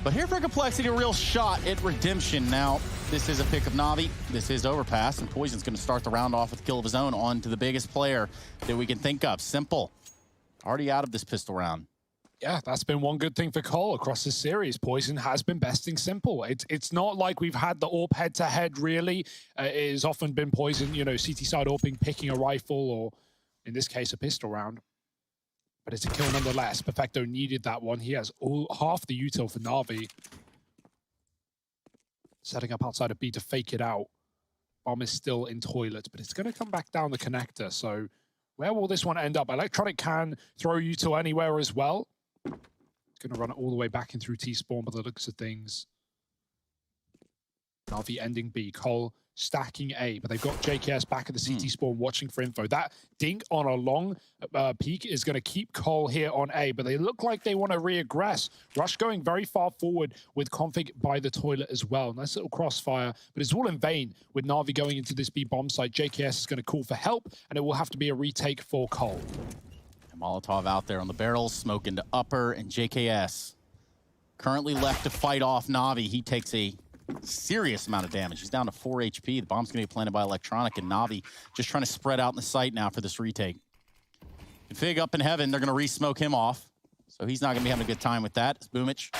But here for Complexity, a real shot at redemption. Now, this is a pick of Navi. This is Overpass, and Poison's going to start the round off with a kill of his own on to the biggest player that we can think of. Simple. Already out of this pistol round. Yeah, that's been one good thing for Cole across this series. Poison has been besting Simple. It's not like we've had the AWP head-to-head, really. It has often been Poison, you know, CT side AWPing, picking a rifle, or in this case, a pistol round. But it's a kill nonetheless. Perfecto needed that one. He has half the util for Navi. Setting up outside of B to fake it out. Bomb is still in toilet, but it's going to come back down the connector. So where will this one end up? Electronic can throw util anywhere as well. Going to run it all the way back in through T-spawn by the looks of things. Navi ending B. Cole stacking A, but they've got JKS back at the CT spawn watching for info. That dink on a long peak is going to keep Cole here on A, but they look like they want to re-aggress. Rush going very far forward with Config by the toilet as well. Nice little crossfire, but it's all in vain with Navi going into this B bomb site. JKS is going to call for help, and it will have to be a retake for Cole. And Molotov out there on the barrels, smoke into upper, and JKS currently left to fight off Navi. He takes a serious amount of damage. He's down to 4 HP. The bomb's going to be planted by Electronic, and Navi just trying to spread out in the site now for this retake. Config up in heaven. They're going to re-smoke him off, so he's not going to be having a good time with that. Boomich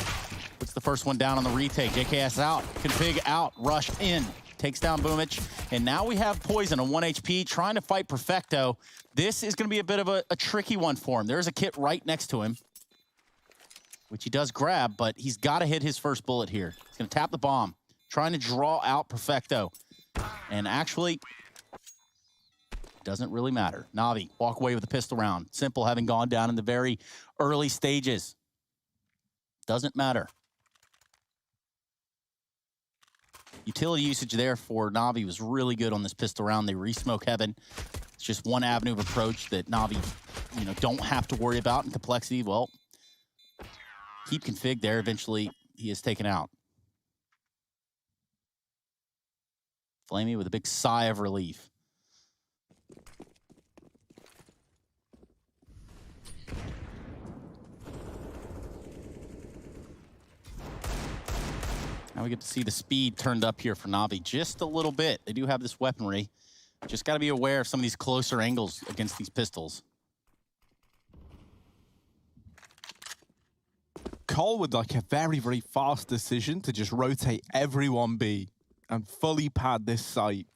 puts the first one down on the retake. JKS out. Config out. Rush in. Takes down Boomich. And now we have Poison on 1 HP trying to fight Perfecto. This is going to be a bit of a tricky one for him. There's a kit right next to him, which he does grab, but he's got to hit his first bullet here. He's going to tap the bomb, trying to draw out Perfecto. And actually, doesn't really matter. Navi, walk away with a pistol round. Simple having gone down in the very early stages. Doesn't matter. Utility usage there for Navi was really good on this pistol round. They re-smoke heaven. It's just one avenue of approach that Navi, you know, don't have to worry about in Complexity. Well, keep Config there. Eventually, he is taken out. Flamey with a big sigh of relief. Now we get to see the speed turned up here for Navi just a little bit. They do have this weaponry. Just got to be aware of some of these closer angles against these pistols. Cole with like a very, very fast decision to just rotate everyone B and fully pad this site.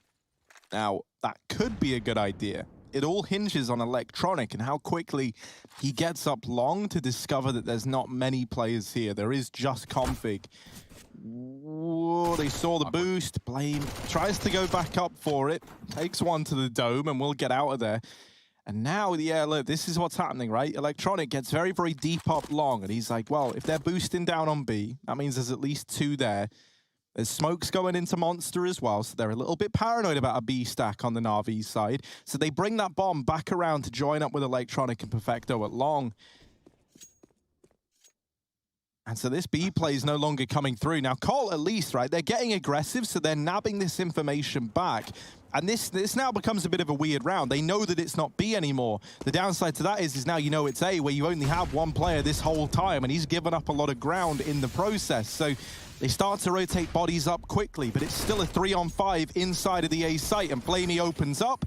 Now, that could be a good idea. It all hinges on Electronic and how quickly he gets up long to discover that there's not many players here. There is just Config. Whoa, they saw the boost. Blame tries to go back up for it. Takes one to the dome and we'll get out of there. And now, yeah, look, this is what's happening, right? Electronic gets very, very deep up long, and he's like, well, if they're boosting down on B, that means there's at least 2 there. There's smokes going into Monster as well, so they're a little bit paranoid about a B stack on the Navi side. So they bring that bomb back around to join up with Electronic and Perfecto at long. And so this B play is no longer coming through. Now, Cole, at least, right, they're getting aggressive, so they're nabbing this information back. And this now becomes a bit of a weird round. They know that it's not B anymore. The downside to that is now you know it's A, where you only have one player this whole time, and he's given up a lot of ground in the process. So they start to rotate bodies up quickly, but it's still a 3-on-5 inside of the A site, and Flamey opens up.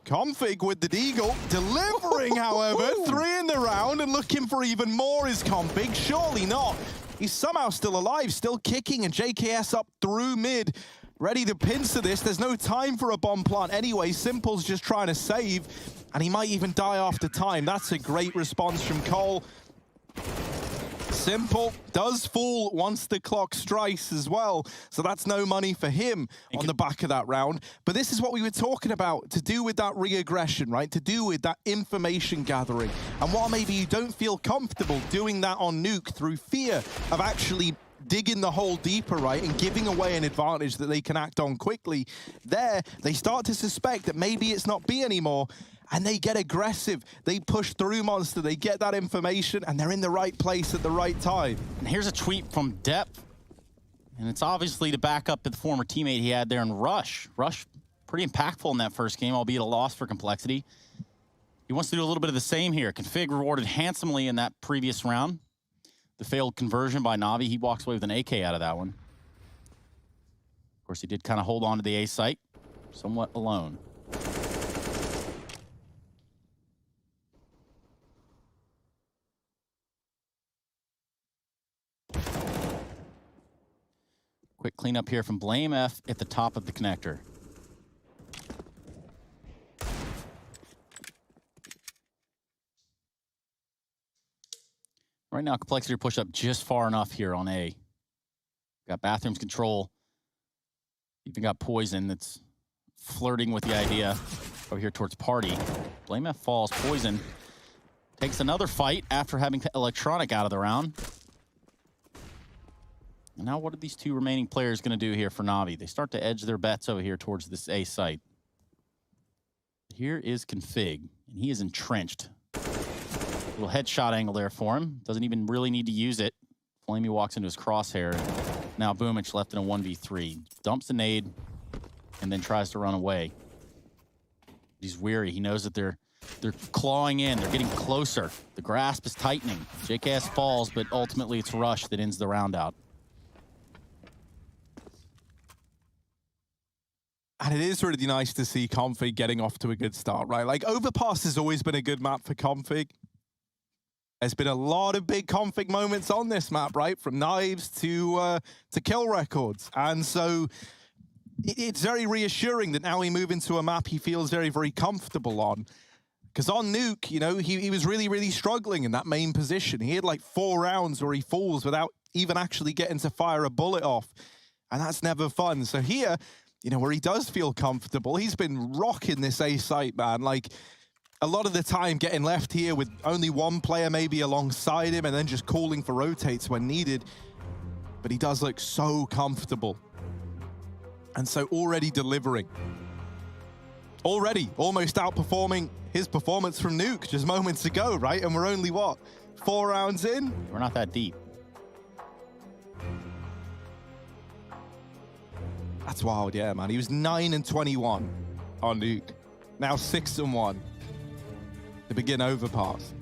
Config with the Deagle, delivering, however, 3 in the round, and looking for even more is Config. Surely not. He's somehow still alive, still kicking, and JKS up through mid, ready to pincer this. There's no time for a bomb plant anyway. Simple's just trying to save, and he might even die after time. That's a great response from Cole. Simple does fall once the clock strikes as well, so that's no money for him on the back of that round. But this is what we were talking about, to do with that re-aggression, right? To do with that information gathering. And while maybe you don't feel comfortable doing that on Nuke through fear of actually digging the hole deeper, right, and giving away an advantage that they can act on quickly, there, they start to suspect that maybe it's not B anymore, and they get aggressive. They push through Monster, they get that information, and they're in the right place at the right time. And here's a tweet from Depth, and it's obviously to back up the former teammate he had there in Rush. Rush, pretty impactful in that first game, albeit a loss for Complexity. He wants to do a little bit of the same here. Config rewarded handsomely in that previous round. the failed conversion by Navi. He walks away with an AK out of that one. Of course, he did kind of hold on to the A site, somewhat alone. Quick cleanup here from Blame F at the top of the connector. Right now, Complexity push up just far enough here on A. Got Bathrooms control. Even got Poison that's flirting with the idea over here towards Party. Blame F falls. Poison takes another fight after having Electronic out of the round. And now what are these two remaining players going to do here for Navi? They start to edge their bets over here towards this A site. Here is Config, and he is entrenched. Little headshot angle there for him. Doesn't even really need to use it. Flamey walks into his crosshair. Now Boomich left in a 1v3. Dumps a nade, and then tries to run away. He's weary. He knows that they're clawing in. They're getting closer. The grasp is tightening. JKS falls, but ultimately it's Rush that ends the round out. And it is really nice to see Config getting off to a good start, right? Like, Overpass has always been a good map for Config. There's been a lot of big Config moments on this map, right? From knives to kill records. And so it's very reassuring that now we move into a map he feels very, very comfortable on. Because on Nuke, you know, he was really, really struggling in that main position. He had like 4 rounds where he falls without even actually getting to fire a bullet off. And that's never fun. So here, you know, where he does feel comfortable, he's been rocking this A site, man. Like, a lot of the time getting left here with only one player maybe alongside him and then just calling for rotates when needed. But he does look so comfortable. And so already delivering. Already almost outperforming his performance from Nuke just moments ago, right? And we're only, what, 4 rounds in? We're not that deep. That's wild, yeah, man. He was 9-21 on Nuke. Now 6-1 to begin Overpass.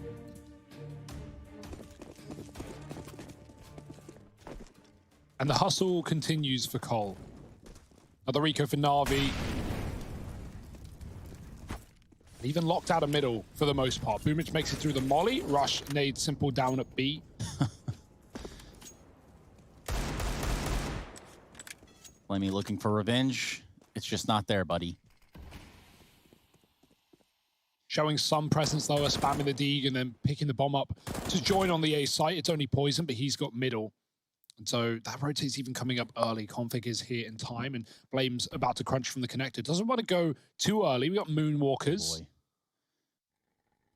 And the hustle continues for Cole. Another Rico for Navi. Even locked out of middle for the most part. Boomich makes it through the molly. Rush nade simple down at B. Flamey looking for revenge. It's just not there, buddy. Showing some presence though, spamming the Deeg and then picking the bomb up to join on the A site. It's only Poison, but he's got middle. And so that rotate's even coming up early. Config is here in time, and Blame's about to crunch from the connector. Doesn't want to go too early. We got Moonwalkers. Boy.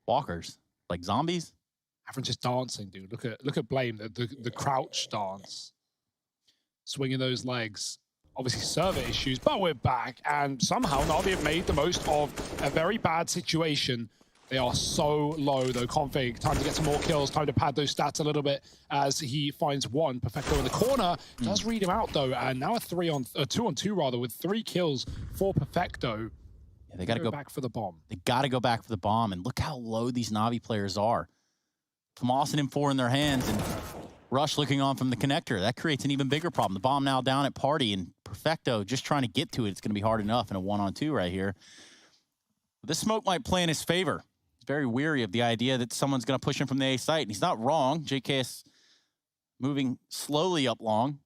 Walkers? Like zombies? Everyone's just dancing, dude. Look at Blame, the crouch dance. Swinging those legs. Obviously server issues, but we're back, and somehow Navi have made the most of a very bad situation. They are so low though. Config, time to get some more kills, time to pad those stats a little bit as he finds one. Perfecto in the corner, does read him out though, and now a 2-on-2 rather, with 3 kills for Perfecto. Yeah, they gotta go back for the bomb. They gotta go back for the bomb, and look how low these Navi players are. Tomas and M4 in their hands, and Rush looking on from the connector. That creates an even bigger problem. The bomb now down at Party, and Perfecto just trying to get to it. It's going to be hard enough in a 1-on-2 right here. This smoke might play in his favor. He's very weary of the idea that someone's going to push him from the A site, and he's not wrong. JKS moving slowly up long.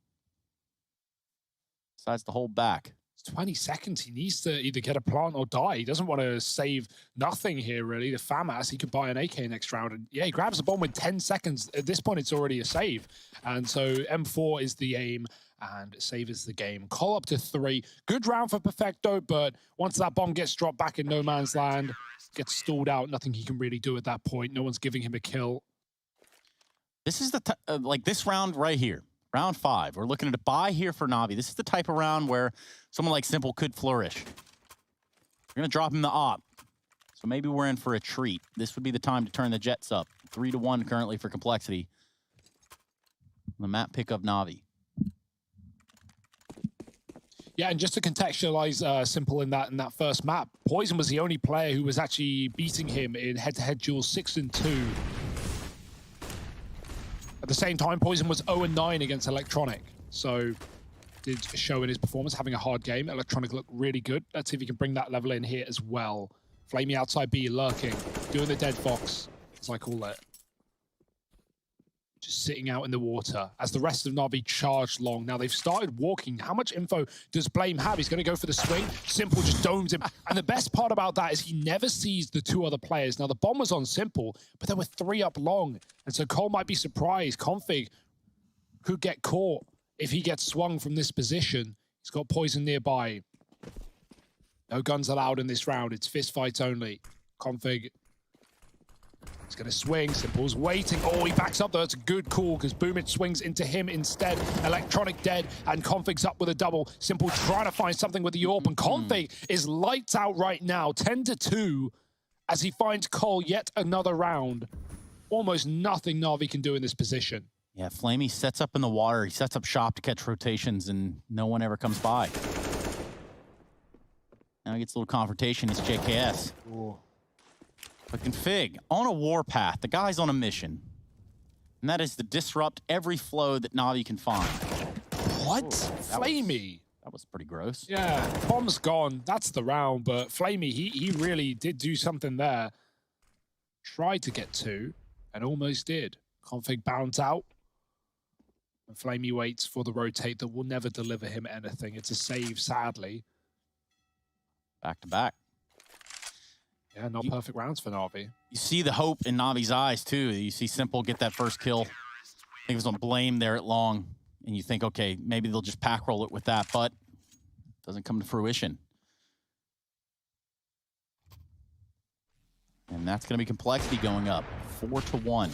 Decides to hold back. 20 seconds. He needs to either get a plant or die. He doesn't want to save nothing here, really. The FAMAS, he could buy an AK next round. And yeah, he grabs the bomb with 10 seconds. At this point, it's already a save. And so M4 is the aim, and save is the game. Call up to 3. Good round for Perfecto, but once that bomb gets dropped back in no man's land, gets stalled out, nothing he can really do at that point. No one's giving him a kill. This is the like this round right here. Round 5, we're looking at a buy here for Navi. This is the type of round where someone like Simple could flourish. We're going to drop him the op. So maybe we're in for a treat. This would be the time to turn the Jets up. 3-1 currently for Complexity. The map pick of Navi. Yeah, and just to contextualize Simple in that first map, Poison was the only player who was actually beating him in head-to-head duels 6-2. At the same time, Poison was 0-9 against Electronic. So did show in his performance, having a hard game. Electronic looked really good. Let's see if he can bring that level in here as well. Flamey outside B, lurking, doing the dead fox, as I call it. Just sitting out in the water as the rest of Navi charged long. Now they've started walking. How much info does Blame have? He's going to go for the swing. Simple just domes him. And the best part about that is he never sees the two other players. Now the bomb was on Simple, but there were 3 up long. And so Cole might be surprised. Config could get caught if he gets swung from this position. He's got Poison nearby. No guns allowed in this round. It's fist fights only. Config. He's going to swing. Simple's waiting. Oh, he backs up, though. It's a good call because Boomich swings into him instead. Electronic dead, and Config's up with a double. Simple trying to find something with the AWP, and Config is lights out right now, 10-2, as he finds Cole yet another round. Almost nothing Navi can do in this position. Yeah, Flamey sets up in the water. He sets up shop to catch rotations, and no one ever comes by. Now he gets a little confrontation. It's JKS. Ooh. But Config, on a warpath, the guy's on a mission. And that is to disrupt every flow that Navi can find. What? Flamey. That was pretty gross. Yeah, bomb's gone. That's the round, but Flamey, he really did do something there. Tried to get 2, and almost did. Config bounds out. And Flamey waits for the rotate that will never deliver him anything. It's a save, sadly. Back to back. Yeah, not perfect rounds for Navi. You see the hope in Navi's eyes, too. You see Simple get that first kill. I think it was on Blame there at long. And you think, okay, maybe they'll just pack roll it with that, but it doesn't come to fruition. And that's going to be Complexity going up, 4-1.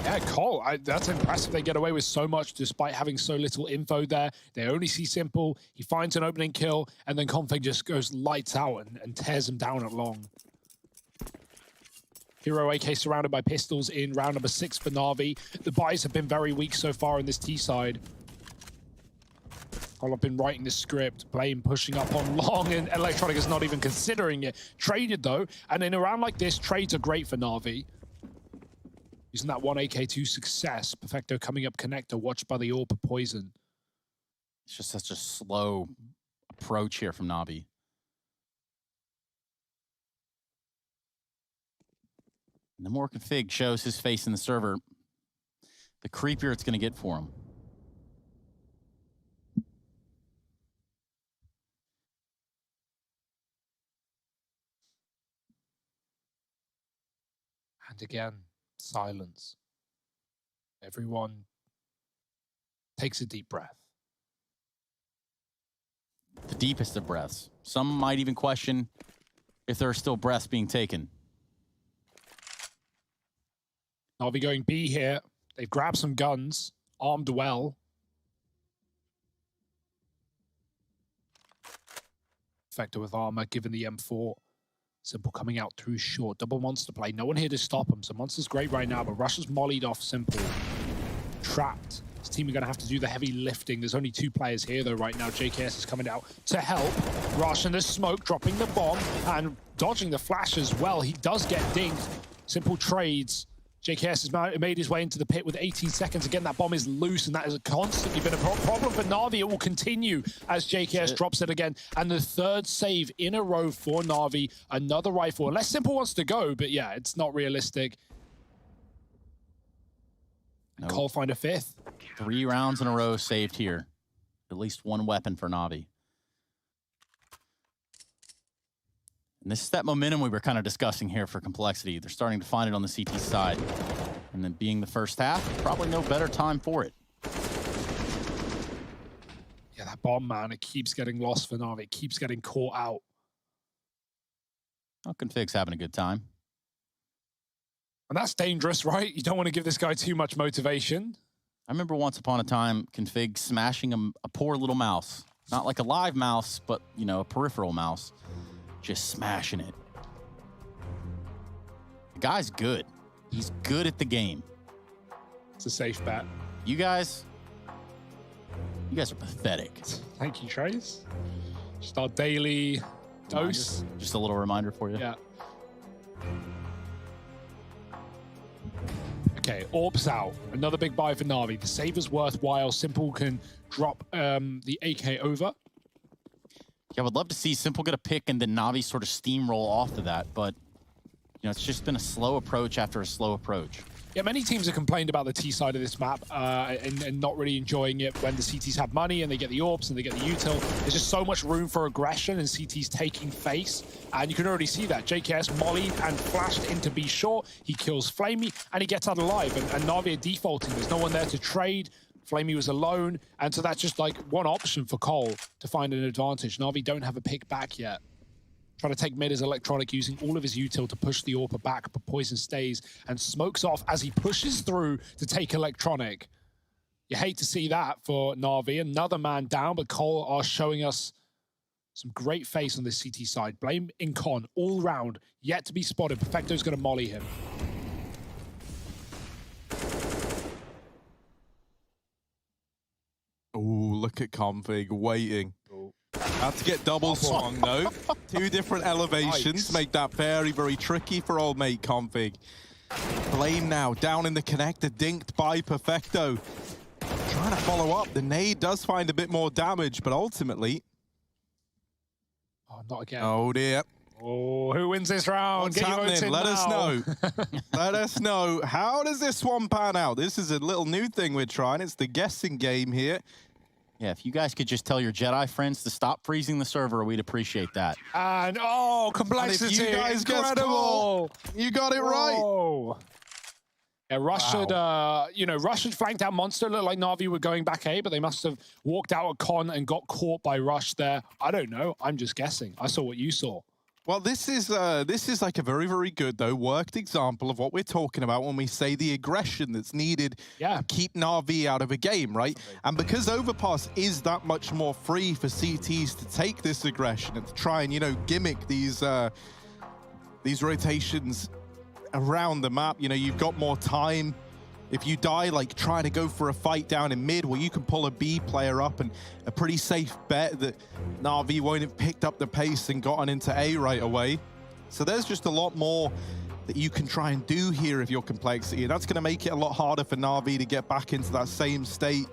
Yeah, Cole, that's impressive. They get away with so much despite having so little info there. They only see Simple. He finds an opening kill, and then Config just goes lights out and tears him down at long. Hero AK surrounded by pistols in round number 6 for Navi. The buys have been very weak so far in this T side. Cole have been writing the script. Blame pushing up on long, and Electronic is not even considering it. Traded, though, and in a round like this, trades are great for Navi. Using that 1 AK2 success. Perfecto coming up connector, watched by the AWP Poison. It's just such a slow approach here from Navi. And the more Config shows his face in the server, the creepier it's going to get for him. And again, silence. Everyone takes a deep breath. The deepest of breaths. Some might even question if there are still breaths being taken. Navi going B here. They've grabbed some guns, armed well. Perfecto with armor, given the M4. Simple coming out too short. Double Monster play. No one here to stop him. So Monster's great right now, but Russia's mollied off Simple. Trapped. His team are going to have to do the heavy lifting. There's only 2 players here, though, right now. JKS is coming out to help. Rush in the smoke, dropping the bomb, and dodging the flash as well. He does get dinged. Simple trades. JKS has made his way into the pit with 18 seconds. Again, that bomb is loose, and that has constantly been a problem for Navi. It will continue as JKS drops it again. And the 3rd save in a row for Navi. Another rifle. Unless Simple wants to go, but yeah, it's not realistic. Nope. Cole find a 5th. 3 rounds in a row saved here. At least 1 weapon for Navi. And this is that momentum we were kind of discussing here for Complexity. They're starting to find it on the CT side. And then being the first half, probably no better time for it. Yeah, that bomb, man, it keeps getting lost for Navi. It keeps getting caught out. Well, Config's having a good time. And that's dangerous, right? You don't want to give this guy too much motivation. I remember once upon a time, Config smashing a poor little mouse. Not like a live mouse, but, you know, a peripheral mouse. Just smashing it. The guy's good. He's good at the game. It's a safe bet. You guys are pathetic. Thank you, Trace. Just our daily dose. Just a little reminder for you. Yeah. Okay, Orb's out. Another big buy for Navi. The save is worthwhile. Simple can drop the AK over. Yeah, I would love to see Simple get a pick and then Navi sort of steamroll off of that, but you know, it's just been a slow approach after a slow approach. Yeah, many teams have complained about the T side of this map and not really enjoying it when the CTs have money and they get the orbs and they get the util. There's just so much room for aggression and CTs taking face. And you can already see that. JKS mollied and flashed into B short. He kills Flamey and he gets out alive. And Navi are defaulting. There's no one there to trade. Flamey was alone. And so that's just like one option for Cole to find an advantage. Navi don't have a pick back yet. Trying to take mid as Electronic, using all of his util to push the AWPer back, but Poison stays and smokes off as he pushes through to take Electronic. You hate to see that for Navi. Another man down, but Cole are showing us some great face on this CT side. Blame in con all round, yet to be spotted. Perfecto's going to molly him. Oh, look at Config waiting. Had to get double swung though. Two different elevations make that very, very tricky for old mate Config. Blame now down in the connector, dinked by Perfecto. Trying to follow up. The nade does find a bit more damage, but ultimately... Oh, not again. Oh dear. Oh, who wins this round? What's Get your votes happening? in Let us now. know. Let us know. How does this one pan out? This is a little new thing we're trying. It's the guessing game here. Yeah, if you guys could just tell your Jedi friends to stop freezing the server, we'd appreciate that. And oh, complexity. And if you guys guessed Cole, you got it right. Yeah, Rush had, you know, Rush had flanked out Monster. Looked like Navi were going back A, but they must have walked out at con and got caught by Rush there. I don't know. I'm just guessing. I saw what you saw. Well, this is like a very, very good, though, worked example of what we're talking about when we say the aggression that's needed to keep Navi out of a game, right? And because Overpass is that much more free for CTs to take this aggression and to try and, you know, gimmick these rotations around the map, you know, you've got more time. If you die, like, trying to go for a fight down in mid, well, you can pull a B player up, and a pretty safe bet that Navi won't have picked up the pace and gotten into A right away. So there's just a lot more that you can try and do here if you're Complexity, and that's going to make it a lot harder for Navi to get back into that same state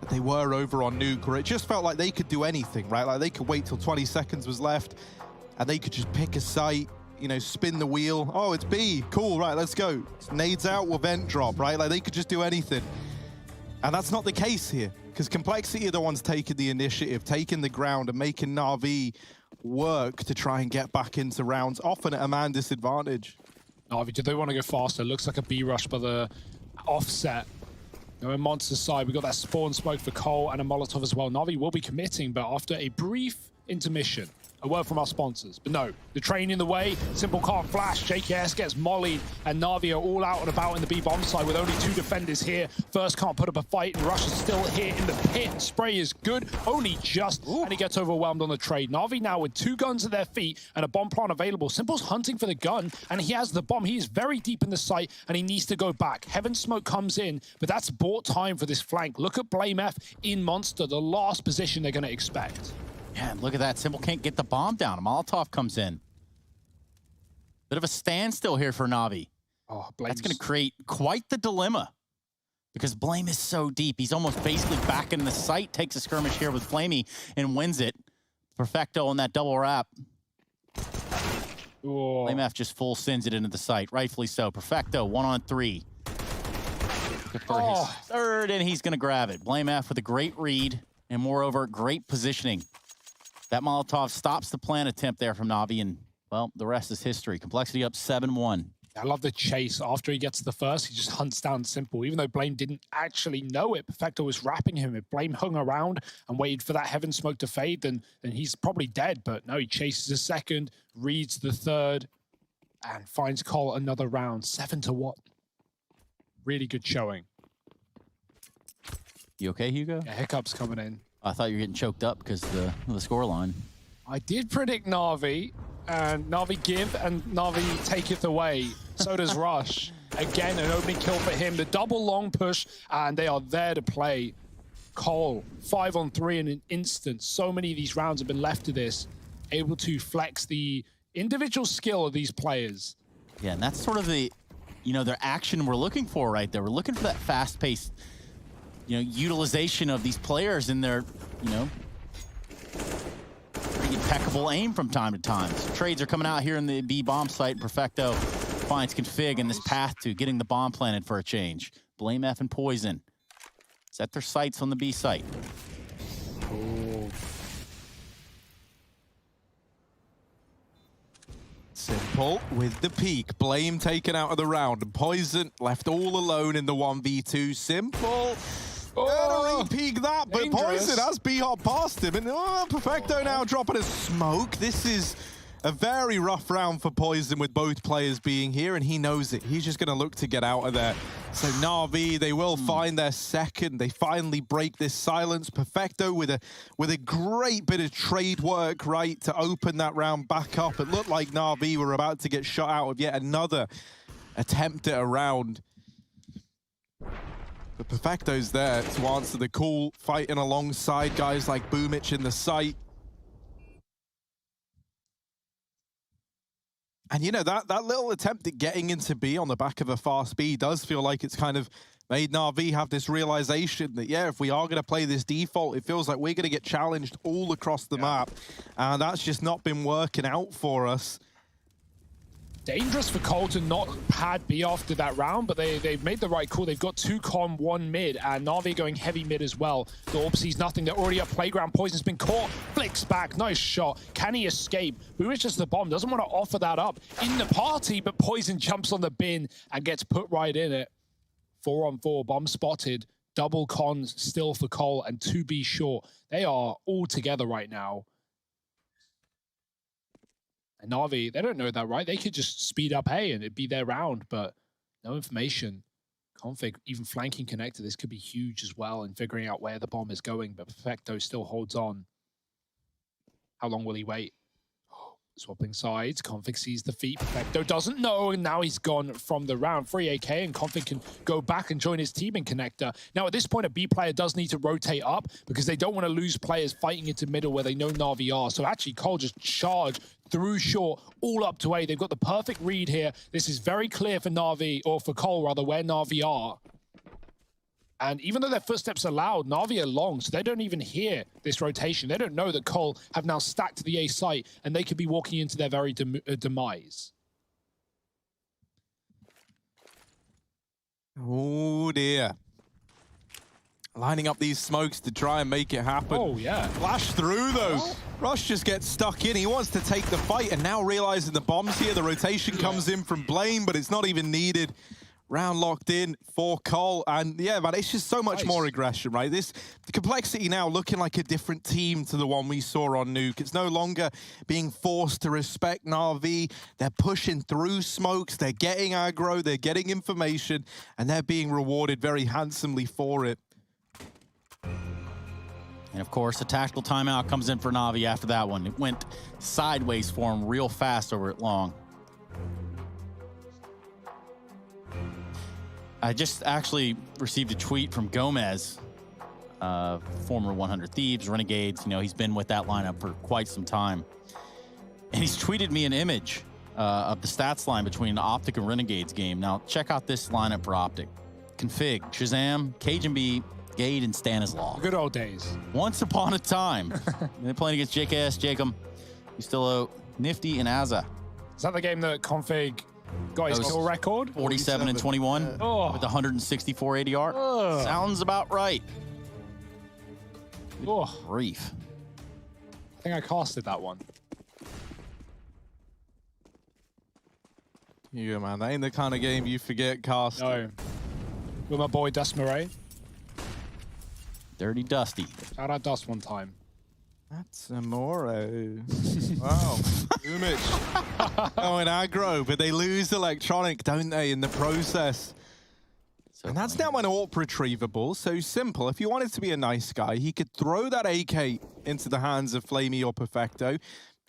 that they were over on Nuke, where it just felt like they could do anything, right? Like, they could wait till 20 seconds was left, and they could just pick a site, you know, spin the wheel. Oh, it's B. Cool, right, let's go. Nades out, we'll vent drop, right? Like, they could just do anything. And that's not the case here, because Complexity are the ones taking the initiative, taking the ground, and making Navi work to try and get back into rounds, often at a man disadvantage. Navi, do they want to go faster? Looks like a B rush by the offset. On Monster's side, we got that spawn smoke for Cole and a Molotov as well. Navi will be committing, but after a brief intermission. A word from our sponsors. But no, the train in the way. Simple can't flash. JKS gets mollied, and Navi are all out and about in the B bomb side with only 2 defenders here. First can't put up a fight, and Rush is still here in the pit. Spray is good, only just, and he gets overwhelmed on the trade. Navi now with 2 guns at their feet and a bomb plant available. Simple's hunting for the gun, and he has the bomb. He is very deep in the site, and he needs to go back. Heaven Smoke comes in, but that's bought time for this flank. Look at Blame F in Monster, the last position they're going to expect. Yeah, look at that. Simple can't get the bomb down. A Molotov comes in. Bit of a standstill here for Navi. Oh, that's going to create quite the dilemma because Blame is so deep. He's almost basically back in the site, takes a skirmish here with Flamey and wins it. Perfecto on that double wrap. Blame F just full sends it into the site. Rightfully so. Perfecto, 1-on-3. For his third, and he's going to grab it. Blame F with a great read and moreover, great positioning. That Molotov stops the plant attempt there from Navi, and, well, the rest is history. Complexity up 7-1. I love the chase. After he gets the first, he just hunts down Simple. Even though Blame didn't actually know it, Perfecto was wrapping him. If Blame hung around and waited for that Heaven Smoke to fade, then he's probably dead. But no, he chases a second, reads the third, and finds Cole another round. 7-1. Really good showing. You okay, Hugo? Yeah, hiccups coming in. I thought you were getting choked up because of the scoreline. I did predict Navi, and Navi give, and Navi taketh away. So does Rush. Again, an opening kill for him. The double long push, and they are there to play. Cole, 5-on-3 in an instant. So many of these rounds have been left to this. Able to flex the individual skill of these players. Yeah, and that's sort of the you know, their action we're looking for right there. We're looking for that fast-paced, you know, utilization of these players in their, you know, pretty impeccable aim from time to time. So trades are coming out here in the B bomb site. Perfecto finds Config in this path to getting the bomb planted for a change. Blame F and Poison set their sights on the B site. Oh. Simple with the peak. Blame taken out of the round. And Poison left all alone in the 1v2. Simple. Oh, Peek that, but dangerous. Poison has B-hop past him. And Perfecto now dropping a smoke. This is a very rough round for Poison with both players being here, and he knows it. He's just going to look to get out of there. So Navi, they will find their second. They finally break this silence. Perfecto with a great bit of trade work, right, to open that round back up. It looked like Navi were about to get shot out of yet another attempt at a round. But Perfecto's there to answer the call, fighting alongside guys like Boomich in the site. And, you know, that little attempt at getting into B on the back of a fast B does feel like it's kind of made Navi have this realization that, yeah, if we are going to play this default, it feels like we're going to get challenged all across the map. And that's just not been working out for us. Dangerous for Cole to not pad B after that round, but they've made the right call. They've got 2 con, 1 mid, and Navi going heavy mid as well. The Orb sees nothing. They're already at playground. Poison's been caught. Flicks back. Nice shot. Can he escape? Boomich just the bomb. Doesn't want to offer that up in the party, but Poison jumps on the bin and gets put right in it. 4-on-4. Bomb spotted. Double cons still for Cole and 2B short. They are all together right now. And Navi, they don't know that, right? They could just speed up A and it'd be their round, but no information. Config, even flanking connector, this could be huge as well in figuring out where the bomb is going, but Perfecto still holds on. How long will he wait? Swapping sides, Config sees the feet, Perfecto doesn't know, and now he's gone from the round. Free AK, and Config can go back and join his team in connector. Now at this point, a B player does need to rotate up because they don't want to lose players fighting into middle where they know Navi are. So actually, Cole just charged through short, all up to A. They've got the perfect read here. This is very clear for Navi, or for Cole rather, where Navi are. And even though their footsteps are loud, Navi are long, so they don't even hear this rotation. They don't know that Cole have now stacked the A site, and they could be walking into their very demise. Oh, dear. Lining up these smokes to try and make it happen. Oh, yeah. Flash through, though. Oh. Rush just gets stuck in. He wants to take the fight, and now realizing the bomb's here, the rotation comes in from Blame, but it's not even needed. Round locked in for Cole, and yeah, man, it's just so much more aggression, right? The complexity now looking like a different team to the one we saw on Nuke. It's no longer being forced to respect Navi. They're pushing through smokes, they're getting aggro, they're getting information, and they're being rewarded very handsomely for it. And of course, a tactical timeout comes in for Navi after that one. It went sideways for him real fast over at long. I just actually received a tweet from Gomez, former 100 Thieves, Renegades. You know, he's been with that lineup for quite some time. And he's tweeted me an image of the stats line between Optic and Renegades game. Now, check out this lineup for Optic. Config, Shazam, Cajun B, Gade, and Stanislaw. Good old days. Once upon a time. They're playing against JKS, Jacob, Ustillo, Nifty, and Azza. Is that the game that Config got his kill record? 47 and 21 with 164 ADR. Sounds about right. Grief. I think I casted that one. Yeah, man, that ain't the kind of game you forget cast. No. With my boy Dust Murray. Dirty Dusty. Shout out Dust one time. That's Amore. Wow. Boomich. Going aggro, but they lose electronic, don't they, in the process? And that's now an AWP retrievable. So simple. If you wanted to be a nice guy, he could throw that AK into the hands of Flamey or Perfecto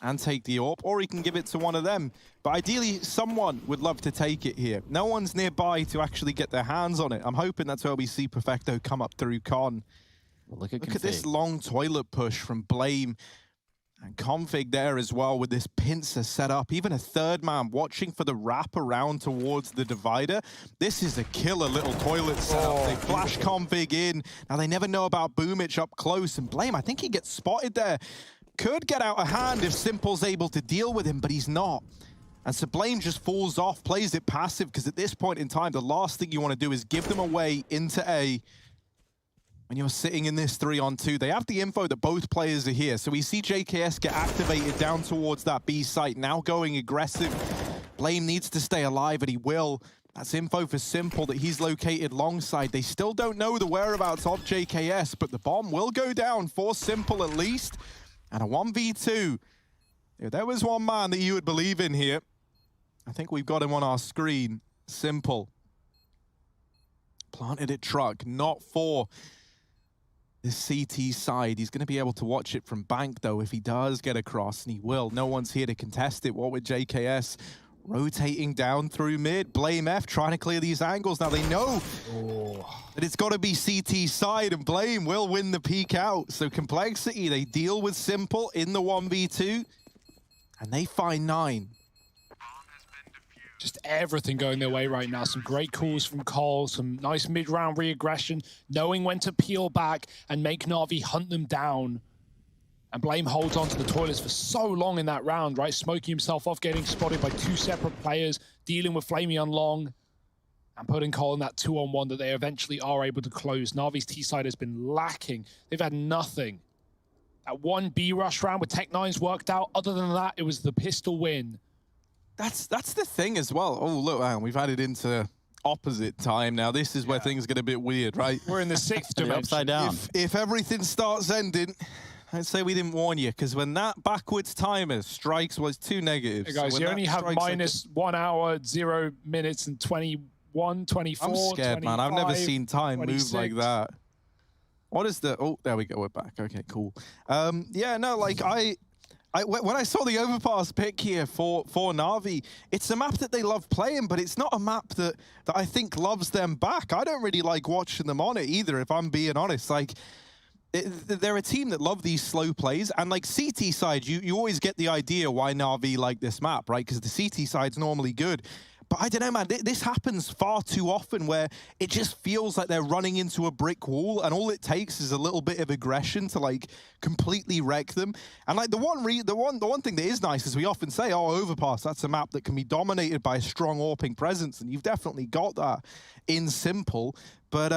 and take the AWP, or he can give it to one of them. But ideally, someone would love to take it here. No one's nearby to actually get their hands on it. I'm hoping that's where we see Perfecto come up through con. Look at this long toilet push from Blame. And Config there as well with this pincer set up. Even a third man watching for the wrap around towards the divider. This is a killer little toilet setup. They flash Config in. Now they never know about Boomich up close. And Blame, I think he gets spotted there. Could get out of hand if Simple's able to deal with him, but he's not. And so Blame just falls off, plays it passive, because at this point in time, the last thing you want to do is give them away into A. When you're sitting in this 3-on-2, they have the info that both players are here. So we see JKS get activated down towards that B site, now going aggressive. Blame needs to stay alive, and he will. That's info for Simple that he's located long side. They still don't know the whereabouts of JKS, but the bomb will go down for Simple at least. And a 1v2. If there was one man that you would believe in here, I think we've got him on our screen. Simple. Planted at truck, not for this CT side. He's going to be able to watch it from bank, though, if he does get across, and he will. No one's here to contest it. What with JKS rotating down through mid. Blame F trying to clear these angles. Now they know that it's got to be CT side, and Blame will win the peek out. So Complexity, they deal with Simple in the 1v2, and they find 9. Just everything going their way right now. Some great calls from Cole, some nice mid-round re-aggression, knowing when to peel back and make Navi hunt them down. And Blame holds on to the toilets for so long in that round, right? Smoking himself off, getting spotted by 2 separate players, dealing with Flamey on long, and putting Cole in that 2-on-1 that they eventually are able to close. Navi's T-side has been lacking. They've had nothing. That 1 B-rush round with Tech9's worked out. Other than that, it was the pistol win. That's the thing as well. Oh, look, man, we've added into opposite time now. This is where things get a bit weird, right? We're in the 6th dimension. Upside down. If everything starts ending, I'd say we didn't warn you, because when that backwards timer strikes, well, it's 2 negatives. Hey guys, so you only have minus 1 hour, 0 minutes, and 21, 24, I'm scared, 25, man. I've never seen time 26. move like that. What is the... Oh, there we go. We're back. Okay, cool. Yeah, no, like, when I saw the Overpass pick here for Navi, it's a map that they love playing, but it's not a map that I think loves them back. I don't really like watching them on it either, if I'm being honest. Like, they're a team that love these slow plays, and like CT side, you always get the idea why Navi like this map, right? Because the CT side's normally good. But I don't know, man, this happens far too often where it just feels like they're running into a brick wall, and all it takes is a little bit of aggression to like completely wreck them. And like the one thing that is nice is we often say, oh, Overpass, that's a map that can be dominated by a strong AWPing presence, and you've definitely got that in Simple. But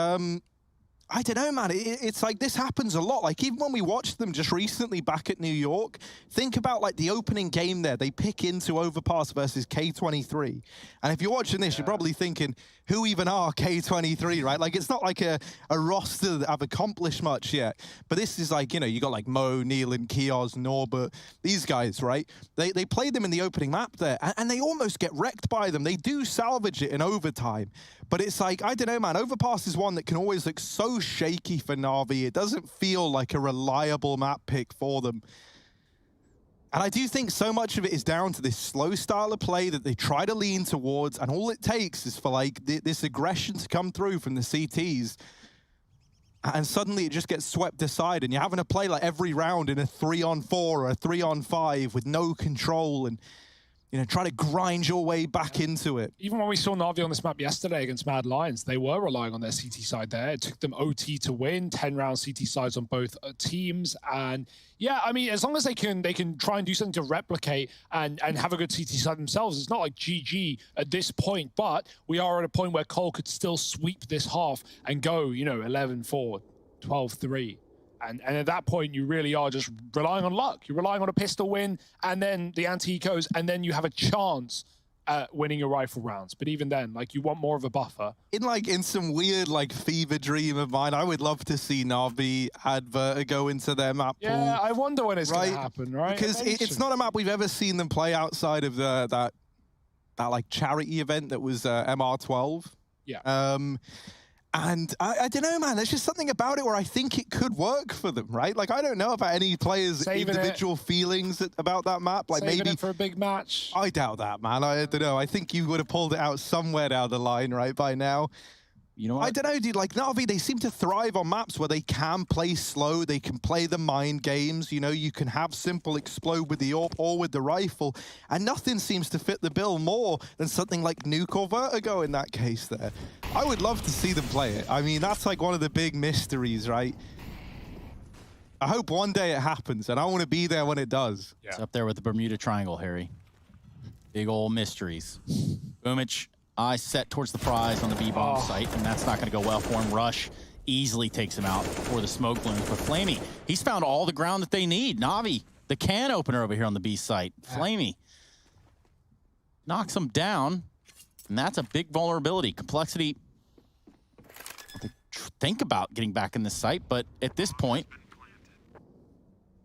I don't know, man. It's like this happens a lot. Like even when we watched them just recently back at New York, think about like the opening game there. They pick into Overpass versus K23. And if you're watching this, you're probably thinking, who even are K23, right? Like it's not like a roster that have accomplished much yet. But this is like, you know, you got like Mo, Neil, and Kios, Norbert, these guys, right? They played them in the opening map there, and they almost get wrecked by them. They do salvage it in overtime. But it's like, I don't know, man, Overpass is one that can always look so shaky for Navi. It doesn't feel like a reliable map pick for them. And I do think so much of it is down to this slow style of play that they try to lean towards, and all it takes is for like this aggression to come through from the CTs. And suddenly it just gets swept aside, and you're having to play like every round in a 3-on-4 or a 3-on-5 with no control, and you know, trying to grind your way back into it. Even when we saw Navi on this map yesterday against Mad Lions, they were relying on their CT side there. It took them OT to win, 10-round CT sides on both teams. And yeah, I mean, as long as they can try and do something to replicate and have a good CT side themselves, it's not like GG at this point, but we are at a point where Cole could still sweep this half and go, you know, 11-4, 12-3. And at that point, you really are just relying on luck. You're relying on a pistol win, and then the anti-ecos, and then you have a chance at winning your rifle rounds. But even then, like, you want more of a buffer. In some weird, like, fever dream of mine, I would love to see Navi add Vertigo into their map pool. Yeah, I wonder when it's going to happen, right? Because it's not a map we've ever seen them play outside of that like, charity event that was MR12. Yeah. And I don't know, man, there's just something about it where I think it could work for them, right? Like, I don't know about any players' individual feelings about that map. Like Saving maybe it for a big match. I doubt that, man. I don't know. I think you would have pulled it out somewhere down the line, right, by now. You know what? I don't know, dude. Like Navi, they seem to thrive on maps where they can play slow. They can play the mind games. You know, you can have simple explode with the AWP or with the rifle, and nothing seems to fit the bill more than something like Nuke or Vertigo in that case there. I would love to see them play it. I mean, that's like one of the big mysteries, right? I hope one day it happens, and I want to be there when it does. Yeah. It's up there with the Bermuda Triangle, Harry. Big old mysteries. Boomich, eyes set towards the prize on the B-bomb site, and that's not going to go well for him. Rush easily takes him out for the smoke balloons. But Flamey, he's found all the ground that they need. Navi, the can opener over here on the B site. Flamey knocks him down, and that's a big vulnerability. Complexity, they think about getting back in this site, but at this point,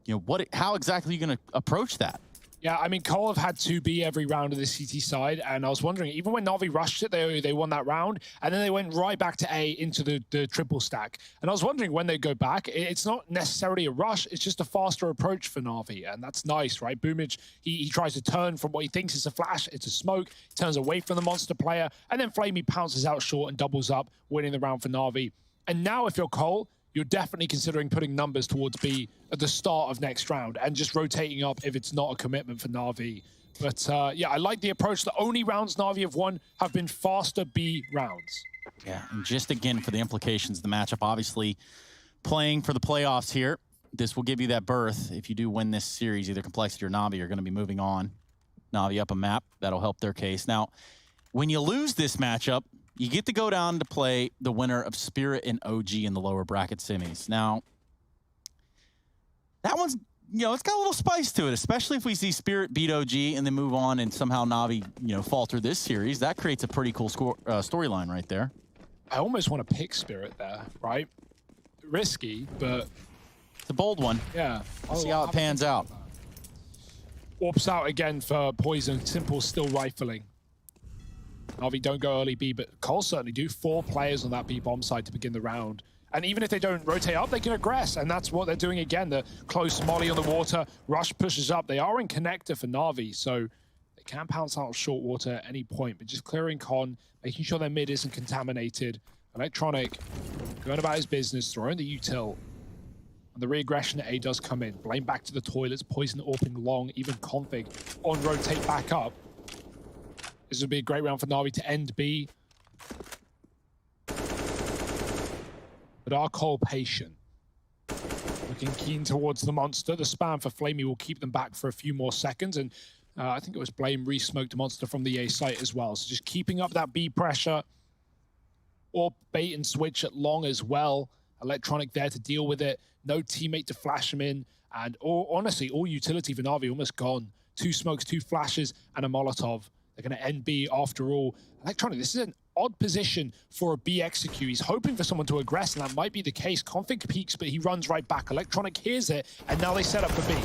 you know, how exactly are you going to approach that? Yeah, I mean, Cole have had 2B every round of the CT side, and I was wondering, even when Navi rushed it, they won that round, and then they went right back to A into the triple stack. And I was wondering when they go back, it's not necessarily a rush, it's just a faster approach for Navi, and that's nice, right? Boomage, he tries to turn from what he thinks is a flash, it's a smoke, turns away from the monster player, and then Flamey pounces out short and doubles up, winning the round for Navi. And now if you're Cole, you're definitely considering putting numbers towards B at the start of next round and just rotating up if it's not a commitment for Navi. But yeah, I like the approach. The only rounds Navi have won have been faster B rounds. Yeah, and just again for the implications of the matchup, obviously playing for the playoffs here, this will give you that berth. If you do win this series, either Complexity or Navi are going to be moving on. Navi up a map, that'll help their case. Now, when you lose this matchup, you get to go down to play the winner of Spirit and OG in the lower bracket semis. Now, that one's, you know, it's got a little spice to it, especially if we see Spirit beat OG and then move on and somehow Navi, you know, falter this series. That creates a pretty cool storyline right there. I almost want to pick Spirit there, right? Risky, but... It's a bold one. Yeah. Let's see how it pans out. Warps out again for Poison. Simple still rifling. Navi don't go early B, but Cole certainly do. 4 players on that B bomb side to begin the round. And even if they don't rotate up, they can aggress. And that's what they're doing again. The close molly on the water. Rush pushes up. They are in connector for Navi, so they can pounce out short water at any point. But just clearing con, making sure their mid isn't contaminated. Electronic going about his business, throwing the util. And the re-aggression at A does come in. Blame back to the toilets. Poison AWPing long. Even Config on rotate back up. This would be a great round for Navi to end B. But are Cole patient? Looking keen towards the monster. The spam for Flamey will keep them back for a few more seconds. And I think it was Blame re-smoked the monster from the A site as well. So just keeping up that B pressure. Or bait and switch at long as well. Electronic there to deal with it. No teammate to flash him in. And honestly, all utility for Navi almost gone. 2 smokes, 2 flashes, and a Molotov. They're going to end B after all. Electronic, this is an odd position for a B execute. He's hoping for someone to aggress, and that might be the case. Config peeks, but he runs right back. Electronic hears it, and now they set up for B.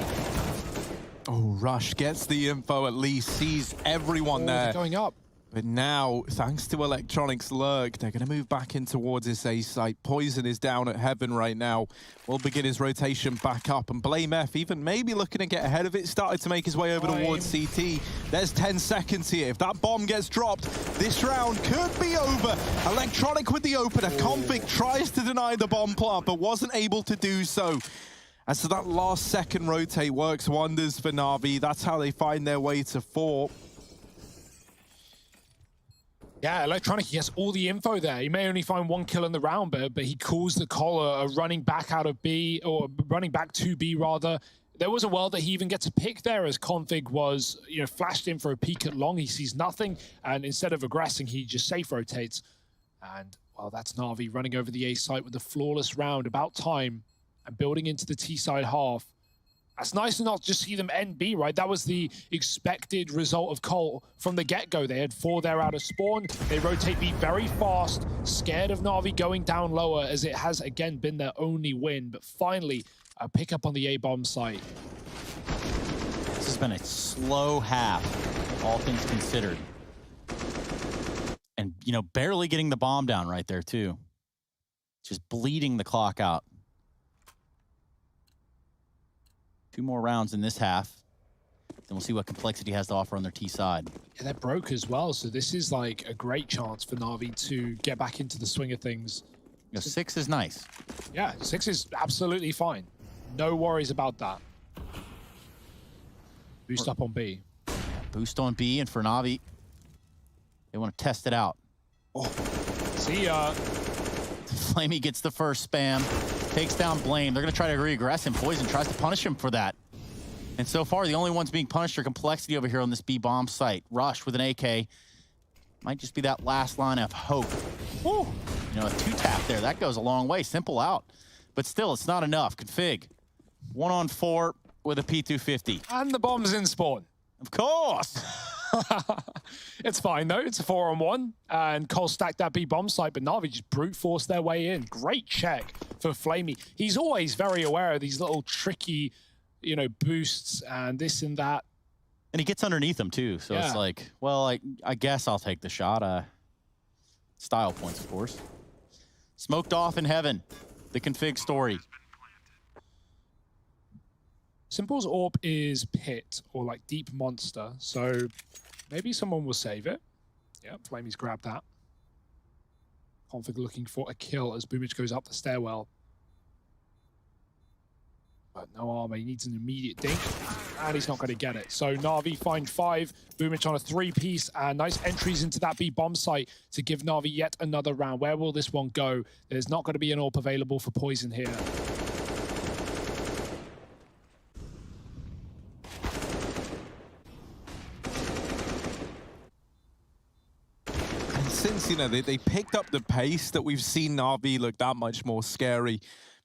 Oh, Rush gets the info at least, sees everyone there. They're going up. But now, thanks to Electronic's lurk, they're going to move back in towards this A site. Poison is down at Heaven right now. Will begin his rotation back up. And Blame F, even maybe looking to get ahead of it, started to make his way over towards CT. There's 10 seconds here. If that bomb gets dropped, this round could be over. Electronic with the opener. Config tries to deny the bomb plant, but wasn't able to do so. And so that last second rotate works wonders for Navi. That's how they find their way to 4. Yeah, Electronic, he has all the info there. He may only find 1 kill in the round, but he calls the caller running back out of B, or running back to B rather. There was a world that he even gets a pick there as Config was, you know, flashed in for a peek at long. He sees nothing, and instead of aggressing, he just safe rotates. And, well, that's Navi running over the A site with a flawless round, about time, and building into the T side half. That's nice to not just see them end B, right? That was the expected result of Cole from the get-go. They had 4 there out of spawn. They rotate B very fast, scared of Navi going down lower, as it has, again, been their only win. But finally, a pickup on the A-bomb site. This has been a slow half, all things considered. And, you know, barely getting the bomb down right there, too. Just bleeding the clock out. 2 more rounds in this half. Then we'll see what Complexity has to offer on their T side. Yeah, they're broke as well, so this is like a great chance for Navi to get back into the swing of things. You know, 6 is nice. Yeah, 6 is absolutely fine. No worries about that. Boost up on B. Boost on B, and for Navi, they want to test it out. Oh, see ya. Flamey gets the first spam, takes down Blame. They're going to try to re-aggress him. Poison tries to punish him for that. And so far, the only ones being punished are Complexity over here on this B bomb site. Rush with an AK. Might just be that last line of hope. Woo. You know, a 2-tap there. That goes a long way. Simple out. But still, it's not enough. Config. 1-on-4 with a P250. And the bomb's in spawn. Of course. It's fine, though. It's a 4-on-1. And Cole stacked that B bomb site, but Navi just brute forced their way in. Great check for Flamey. He's always very aware of these little tricky, you know, boosts and this and that. And he gets underneath them, too. So yeah. It's like, well, I guess I'll take the shot. Style points, of course. Smoked off in heaven. The config story. Simple's AWP is Pit, or like Deep Monster, so maybe someone will save it. Yeah, Flamey's grabbed that. Config looking for a kill as Boomich goes up the stairwell. But no armor, he needs an immediate dink, and he's not going to get it. So Navi find 5, Boomich on a 3-piece, and nice entries into that B bomb site to give Navi yet another round. Where will this one go? There's not going to be an AWP available for Poison here. Since, you know, they picked up the pace that we've seen Navi look that much more scary.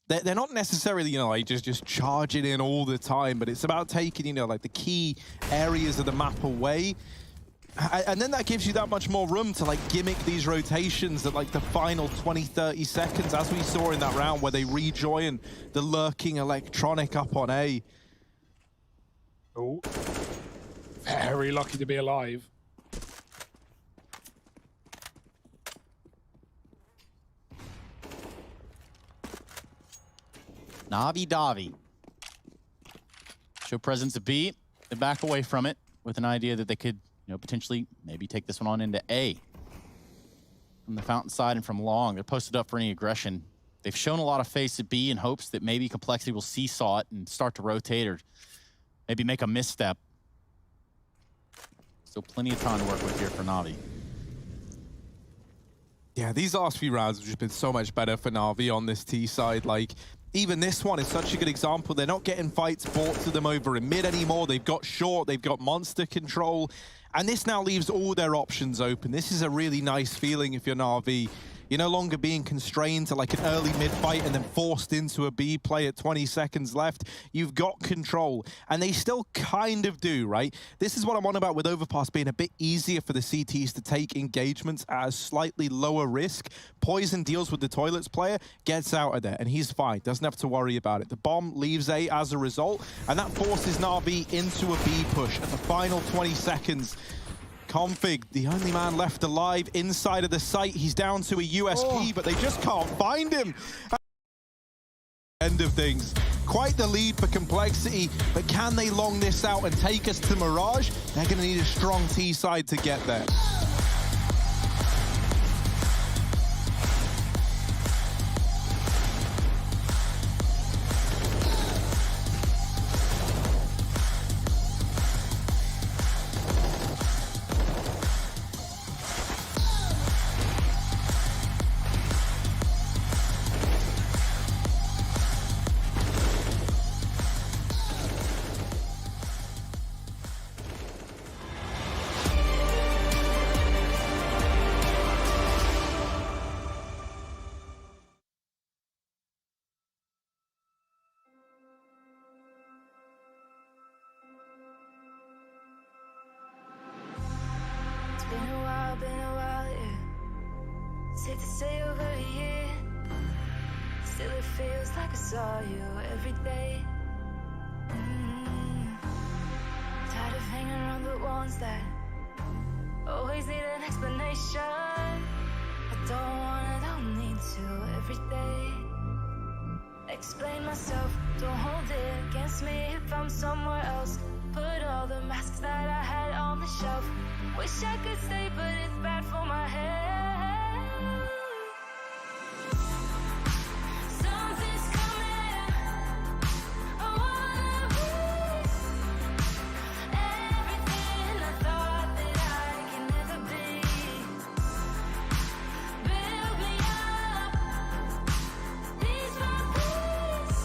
They're not necessarily, you know, like just charging in all the time, but it's about taking, you know, like the key areas of the map away. And then that gives you that much more room to like gimmick these rotations at like the final 20-30 seconds, as we saw in that round where they rejoin the lurking electronic up on A. Oh, very lucky to be alive. Navi Davi. Show presence of B, and back away from it with an idea that they could, you know, potentially maybe take this one on into A. From the fountain side and from long, they're posted up for any aggression. They've shown a lot of face at B in hopes that maybe Complexity will seesaw it and start to rotate or maybe make a misstep. So plenty of time to work with here for Navi. Yeah, these last few rounds have just been so much better for Navi on this T side. Like, even this one is such a good example. They're not getting fights brought to them over in mid anymore. They've got short, they've got monster control, and this now leaves all their options open. This is a really nice feeling if you're Navi. You're no longer being constrained to like an early mid fight and then forced into a B play at 20 seconds left. You've got control, and they still kind of do, right? This is what I'm on about with Overpass being a bit easier for the CTs to take engagements at a slightly lower risk. Poison deals with the toilets player, gets out of there, and he's fine. Doesn't have to worry about it. The bomb leaves A as a result, and that forces Navi into a B push at the final 20 seconds. Config, the only man left alive inside of the site. He's down to a USP, but they just can't find him. End of things. Quite the lead for Complexity, but can they long this out and take us to Mirage? They're going to need a strong T side to get there. Been a while, yeah. Safe to say over a year. Still it feels like I saw you every day. Tired of hanging around the ones that always need an explanation. I don't need to every day. Explain myself, don't hold it against me if I'm somewhere else. Put all the masks that I had on the shelf. Wish I could stay, but it's bad for my head. Something's coming. I wanna lose everything I thought that I can never be. Build me up, these my peace.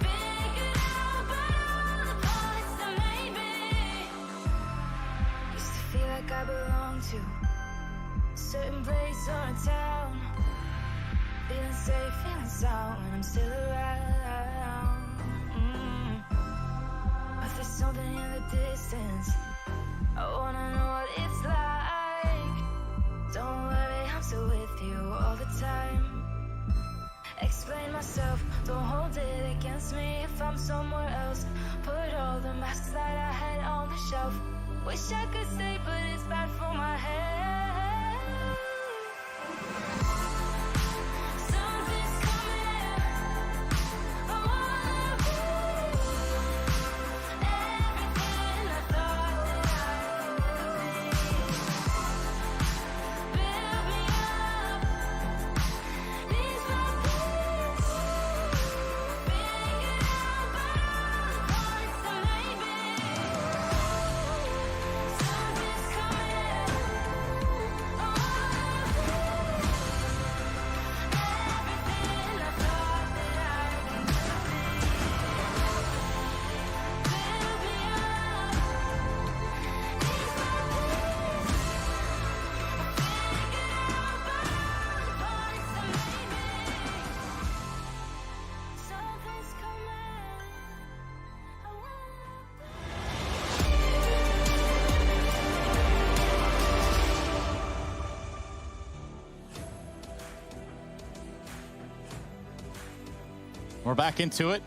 Figured out by all the parts that made me. Used to feel like I belonged to a certain place or a town. Feeling safe, feeling sound when I'm still around. But there's something in the distance. I wanna know what it's like. Don't worry, I'm still with you all the time. Explain myself, don't hold it against me if I'm somewhere else. Put all the masks that I had on the shelf. Wish I could stay, but it's bad for my head. Something's coming. I wanna lose everything I thought that I could be. Build me up, these my peace. Figured out by all the parts that made me. Something's coming. I wanna lose everything I thought that I could never be. Build me up, these my peace. Figured out by all the parts that made me. Something's coming. I wanna. We're back into it,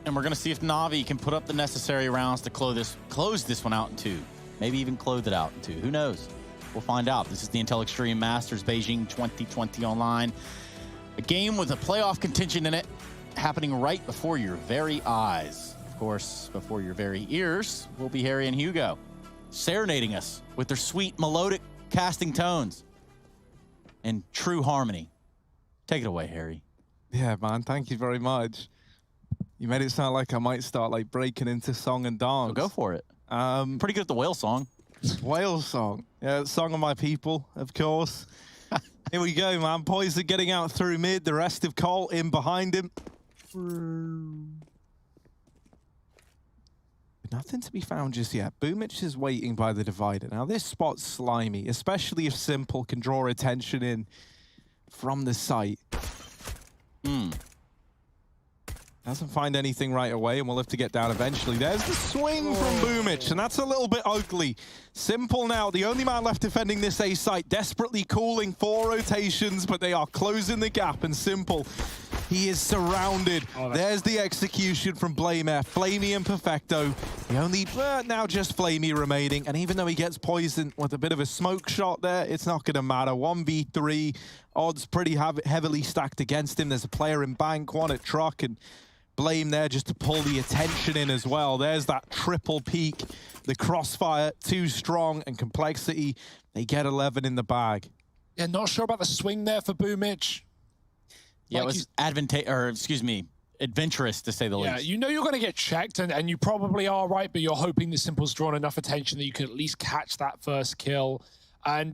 and we're going to see if Navi can put up the necessary rounds to close this one out in two. Maybe even close it out in two. Who knows? We'll find out. This is the Intel Extreme Masters Beijing 2020 online. A game with a playoff contingent in it, happening right before your very eyes. Of course, before your very ears will be Harry and Hugo, serenading us with their sweet melodic casting tones and true harmony. Take it away, Harry. Yeah, man, thank you very much. You made it sound like I might start like breaking into song and dance. So go for it. Pretty good at the whale song. Whale song. Yeah, song of my people, of course. Here we go, man. Poison getting out through mid. The rest of Cole in behind him. Nothing to be found just yet. Boomich is waiting by the divider. Now, this spot's slimy, especially if Simple can draw attention in from the site. Doesn't find anything right away, and we'll have to get down eventually. There's the swing from Boomich, and that's a little bit ugly. Simple now, the only man left defending this A site, desperately calling for rotations, but they are closing the gap, and Simple, he is surrounded. There's the execution from Blamer, Flamey and Perfecto. The only, now just Flamey remaining, and even though he gets poisoned with a bit of a smoke shot there, it's not gonna matter. 1v3, odds pretty heavily stacked against him. There's a player in bank, one at truck, and Blame there just to pull the attention in as well. There's that triple peak. The crossfire, too strong, and complexity. They get 11 in the bag. Yeah, not sure about the swing there for Boomich. Yeah, like it was adventurous to say the least. Yeah, you know you're going to get checked, and you probably are right, but you're hoping the Simple's drawn enough attention that you can at least catch that first kill. And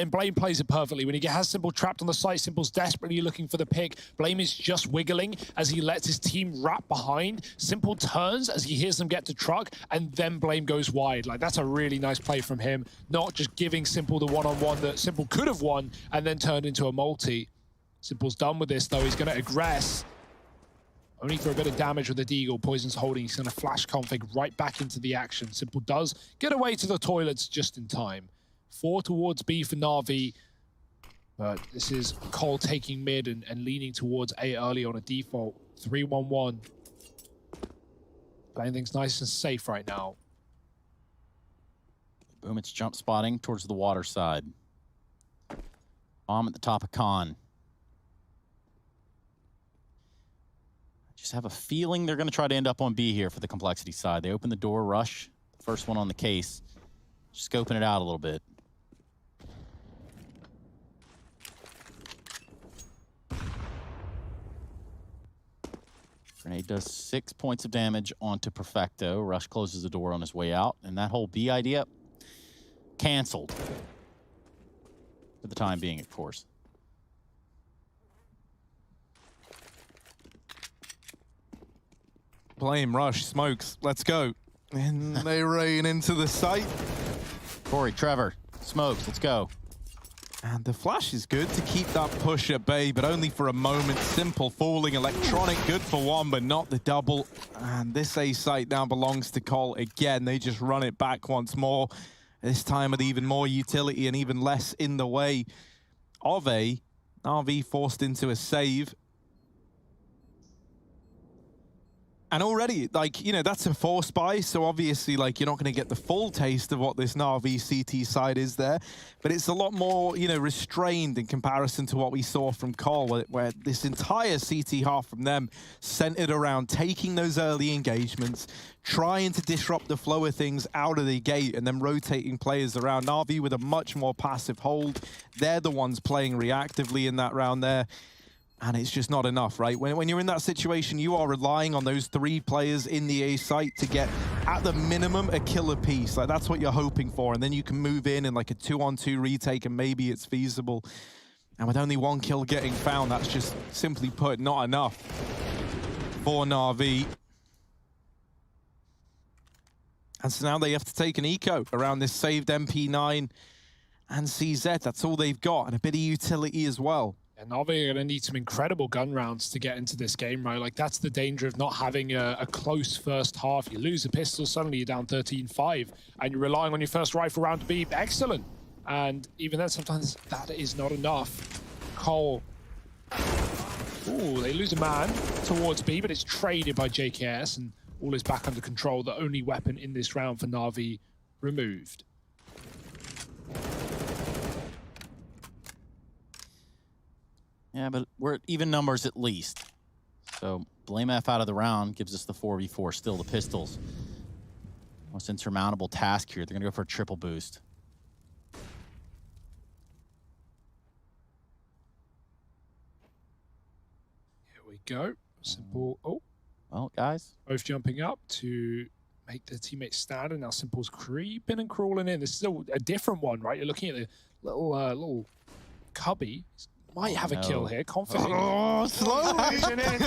Blame plays it perfectly. When he has Simple trapped on the site, Simple's desperately looking for the pick. Blame is just wiggling as he lets his team wrap behind. Simple turns as he hears them get to truck, and then Blame goes wide. Like, that's a really nice play from him, not just giving Simple the one-on-one that Simple could have won and then turned into a multi. Simple's done with this, though. He's going to aggress. Only for a bit of damage with the Deagle. Poison's holding. He's going to flash config right back into the action. Simple does get away to the toilets just in time. 4 towards B for Navi. But this is Cole taking mid and leaning towards A early on a default. 3-1-1. Playing things nice and safe right now. Boom, it's jump spotting towards the water side. Bomb at the top of Con. Just have a feeling they're going to try to end up on B here for the Complexity side. They open the door, rush. The first one on the case. Scoping it out a little bit. Grenade does 6 points of damage onto Perfecto. Rush closes the door on his way out. And that whole B idea, canceled. For the time being, of course. Blame, Rush, smokes, let's go. And they rain into the site. Corey, Trevor, smokes, let's go. And the flash is good to keep that push at bay, but only for a moment. Simple falling, electronic, good for one, but not the double. And this A site now belongs to Cole again. They just run it back once more. This time with even more utility and even less in the way of a Navi forced into a save. And already, like, you know, that's a force buy, so obviously, like, you're not going to get the full taste of what this Navi CT side is there, but it's a lot more, you know, restrained in comparison to what we saw from Cole, where this entire CT half from them centered around taking those early engagements, trying to disrupt the flow of things out of the gate, and then rotating players around. Navi with a much more passive hold. They're the ones playing reactively in that round there. And it's just not enough, right? When you're in that situation, you are relying on those 3 players in the A site to get, at the minimum, a kill apiece. Like, that's what you're hoping for. And then you can move in like a 2-on-2 retake, and maybe it's feasible. And with only 1 kill getting found, that's just, simply put, not enough for Navi. And so now they have to take an eco around this saved MP9 and CZ. That's all they've got, and a bit of utility as well. And Navi are going to need some incredible gun rounds to get into this game, right? Like, that's the danger of not having a close first half. You lose a pistol, suddenly you're down 13-5, and you're relying on your first rifle round to be excellent. And even then, sometimes that is not enough. Cole. Ooh, they lose a man towards B, but it's traded by JKS, and all is back under control. The only weapon in this round for Navi removed. Yeah, but we're at even numbers at least. So Blame F out of the round gives us the 4v4. Still the pistols. Most insurmountable task here. They're going to go for a triple boost. Here we go. Simple. Oh. Well, guys. Both jumping up to make their teammates stand, and now Simple's creeping and crawling in. This is a different one, right? You're looking at the little cubby. Might have a kill here, confident. Oh, slowly. There it is.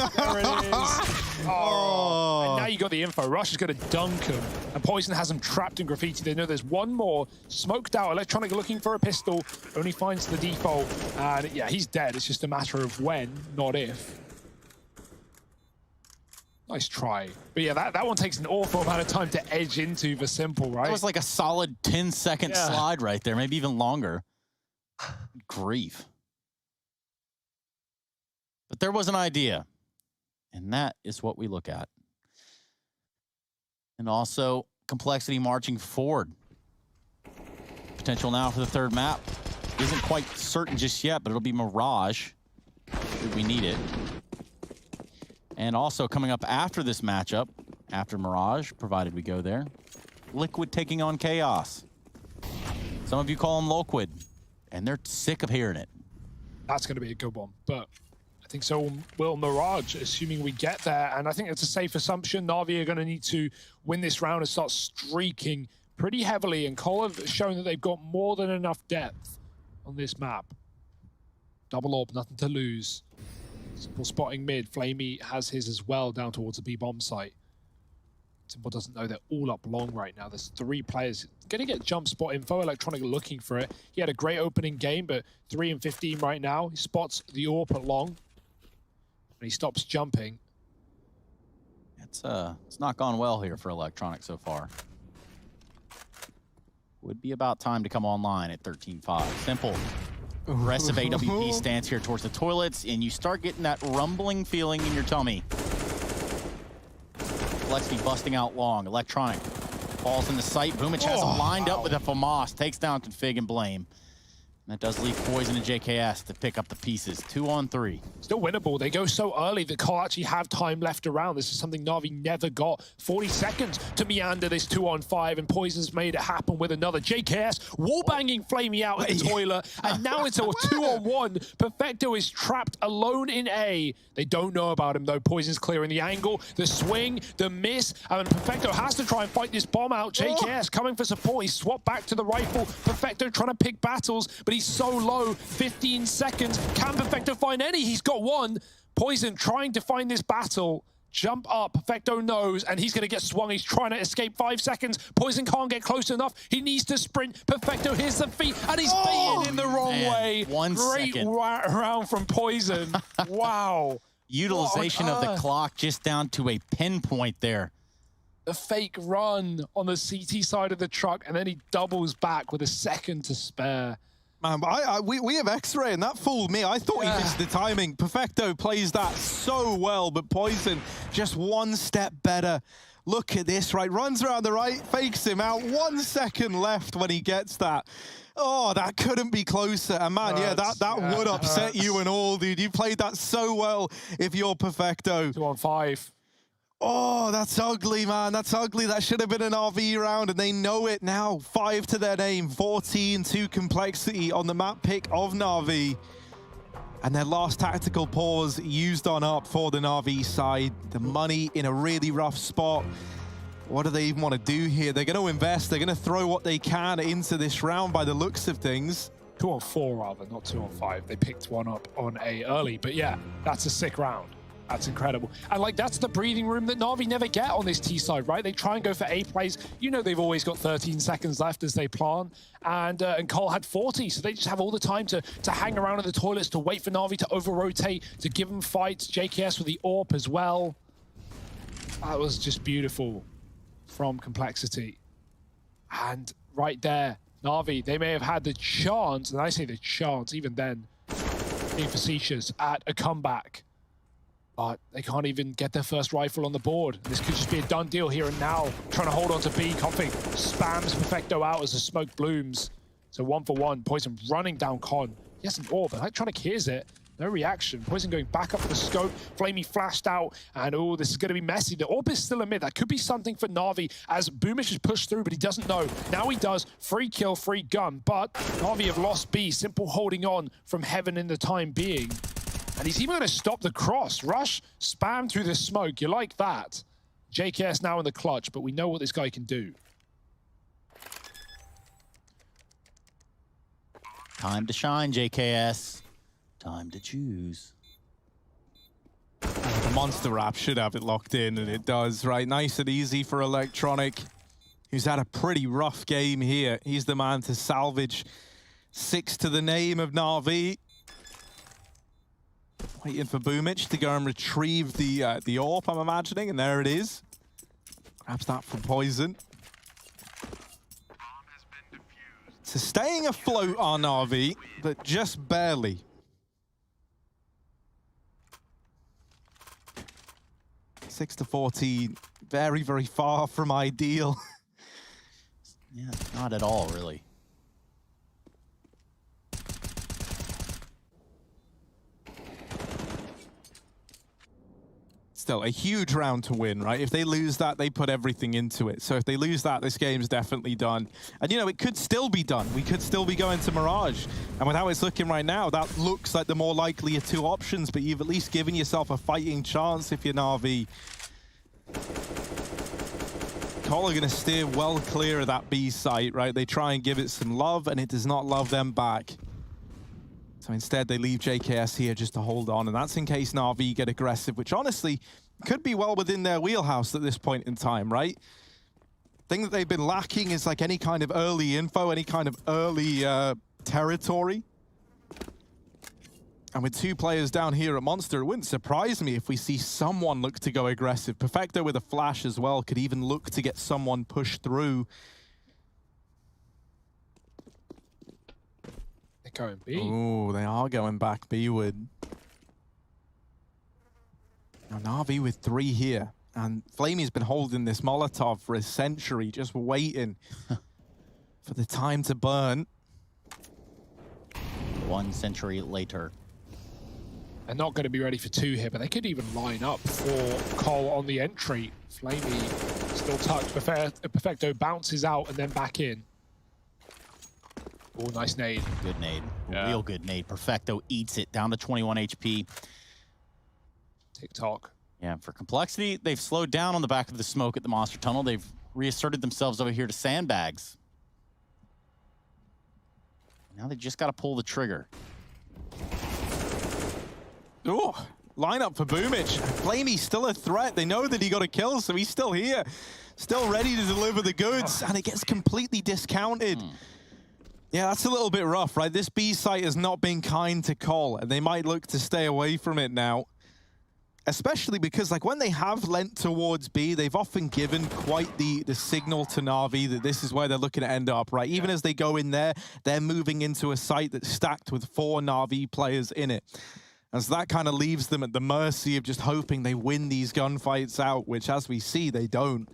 Oh. And now you got the info. Rush is going to dunk him, and Poison has him trapped in graffiti. They know there's one more. Smoked out. Electronic looking for a pistol. Only finds the default. And yeah, he's dead. It's just a matter of when, not if. Nice try. But yeah, that one takes an awful amount of time to edge into for Simple, right? That was like a solid 10-second slide right there, maybe even longer. Grief. But there was an idea, and that is what we look at. And also, Complexity marching forward. Potential now for the third map. Isn't quite certain just yet, but it'll be Mirage. Should we need it. And also coming up after this matchup, after Mirage, provided we go there, Liquid taking on Chaos. Some of you call them Loquid, and they're sick of hearing it. That's going to be a good one, but I think so will Mirage, assuming we get there. And I think it's a safe assumption. Navi are going to need to win this round and start streaking pretty heavily. And Cole have shown that they've got more than enough depth on this map. Double orb, nothing to lose. Simple spotting mid. Flamey has his as well down towards the B-bomb site. Simple doesn't know they're all up long right now. There's 3 players going to get jump spot info. Electronic looking for it. He had a great opening game, but 3 and 15 right now. He spots the AWP at long. And he stops jumping. It's not gone well here for Electronic so far. Would be about time to come online at 13-5. Simple. Aggressive AWP stance here towards the toilets, and you start getting that rumbling feeling in your tummy. Complexity busting out long. Electronic falls in the sight. Boomich has him lined up with a FAMAS. Takes down Config and Blame. That does leave Poison and JKS to pick up the pieces. 2-on-3. Still winnable. They go so early that Cole actually have time left around. This is something Navi never got. 40 seconds to meander this 2-on-5, and Poison's made it happen with another. JKS wall-banging Flamey out in the toilet, and now it's a 2-on-1. Perfecto is trapped alone in A. They don't know about him, though. Poison's clearing the angle, the swing, the miss, and Perfecto has to try and fight this bomb out. JKS coming for support. He swapped back to the rifle. Perfecto trying to pick battles, but he's so low. 15 seconds. Can Perfecto find any? He's got one. Poison trying to find this battle. Jump up. Perfecto knows, and he's going to get swung. He's trying to escape. 5 seconds. Poison can't get close enough. He needs to sprint. Perfecto hears the feet, and he's baited in the wrong way. Great round from Poison. Wow. Utilization of the clock just down to a pinpoint there. The fake run on the CT side of the truck, and then he doubles back with a second to spare. Man, we have X-ray, and that fooled me. I thought he missed the timing. Perfecto plays that so well, but Poison just one step better. Look at this, right? Runs around the right, fakes him out. 1 second left when he gets that. Oh, that couldn't be closer. And man, yeah, that would upset you and all, dude. You played that so well if you're Perfecto. 2-on-5. Oh, that's ugly, man. That's ugly. That should have been an RV round, and they know it now. 5 to their name, 14 to complexity on the map pick of Navi. And their last tactical pause used on up for the Navi side. The money in a really rough spot. What do they even want to do here? They're going to invest. They're going to throw what they can into this round by the looks of things. 2-on-4 rather, not 2-on-5. They picked one up on A early, but yeah, that's a sick round. That's incredible. And like, that's the breathing room that Navi never get on this T side, right? They try and go for A plays. You know, they've always got 13 seconds left as they plant. And Cole had 40, so they just have all the time to hang around in the toilets, to wait for Navi to over-rotate, to give them fights. JKS with the AWP as well. That was just beautiful from Complexity. And right there, Navi, they may have had the chance, and I say the chance, even then, being facetious, at a comeback. But they can't even get their first rifle on the board. This could just be a done deal here and now. Trying to hold on to B. Config spams Perfecto out as the smoke blooms. So 1-for-1. Poison running down Con. He has an AWP, but Electronic hears it. No reaction. Poison going back up for the scope. Flamey flashed out. And oh, this is going to be messy. The AWP is still a mid. That could be something for Navi as Boomish is pushed through, but he doesn't know. Now he does. Free kill, free gun. But Navi have lost B. Simple holding on from Heaven in the time being. And he's even going to stop the cross. Rush, spam through the smoke. You like that. JKS now in the clutch, but we know what this guy can do. Time to shine, JKS. Time to choose. The monster wrap should have it locked in, and it does, right? Nice and easy for Electronic, who's had a pretty rough game here. He's the man to salvage 6 to the name of Navi. Waiting for Boomich to go and retrieve the AWP, I'm imagining, and there it is. Grabs that from Poison. So staying afloat on Navi, but just barely. 6 to 14, very, very far from ideal. Yeah, not at all, really. Still a huge round to win, right? If they lose that, they put everything into it. So if they lose that, this game's definitely done. And you know, it could still be done. We could still be going to Mirage. And with how it's looking right now, that looks like the more likely of 2 options, but you've at least given yourself a fighting chance if you're Navi. Cole are going to steer well clear of that B site, right? They try and give it some love, and it does not love them back. So instead, they leave JKS here just to hold on, and that's in case Navi get aggressive, which honestly could be well within their wheelhouse at this point in time, right? Thing that they've been lacking is like any kind of early info, any kind of early territory. And with 2 players down here at Monster, it wouldn't surprise me if we see someone look to go aggressive. Perfecto with a flash as well could even look to get someone pushed through. Going B. Oh, they are going back B-ward. Now Navi with 3 here. And Flamey's been holding this Molotov for a century, just waiting for the time to burn. 1 century later. They're not going to be ready for 2 here, but they could even line up for Cole on the entry. Flamey still tucked. Perfecto bounces out and then back in. Oh, nice nade. Good nade. Yeah. Real good nade. Perfecto eats it down to 21 HP. TikTok. Yeah, for complexity, they've slowed down on the back of the smoke at the monster tunnel. They've reasserted themselves over here to sandbags. Now they just got to pull the trigger. Oh, lineup for Boomich. Flamey's still a threat. They know that he got a kill, so he's still here. Still ready to deliver the goods, and it gets completely discounted. Yeah, that's a little bit rough, right? This B site has not been kind to Cole, and they might look to stay away from it now. Especially because, like, when they have lent towards B, they've often given quite the signal to Navi that this is where they're looking to end up, right? Even as they go in there, they're moving into a site that's stacked with 4 Navi players in it. As that kind of leaves them at the mercy of just hoping they win these gunfights out, which, as we see, they don't.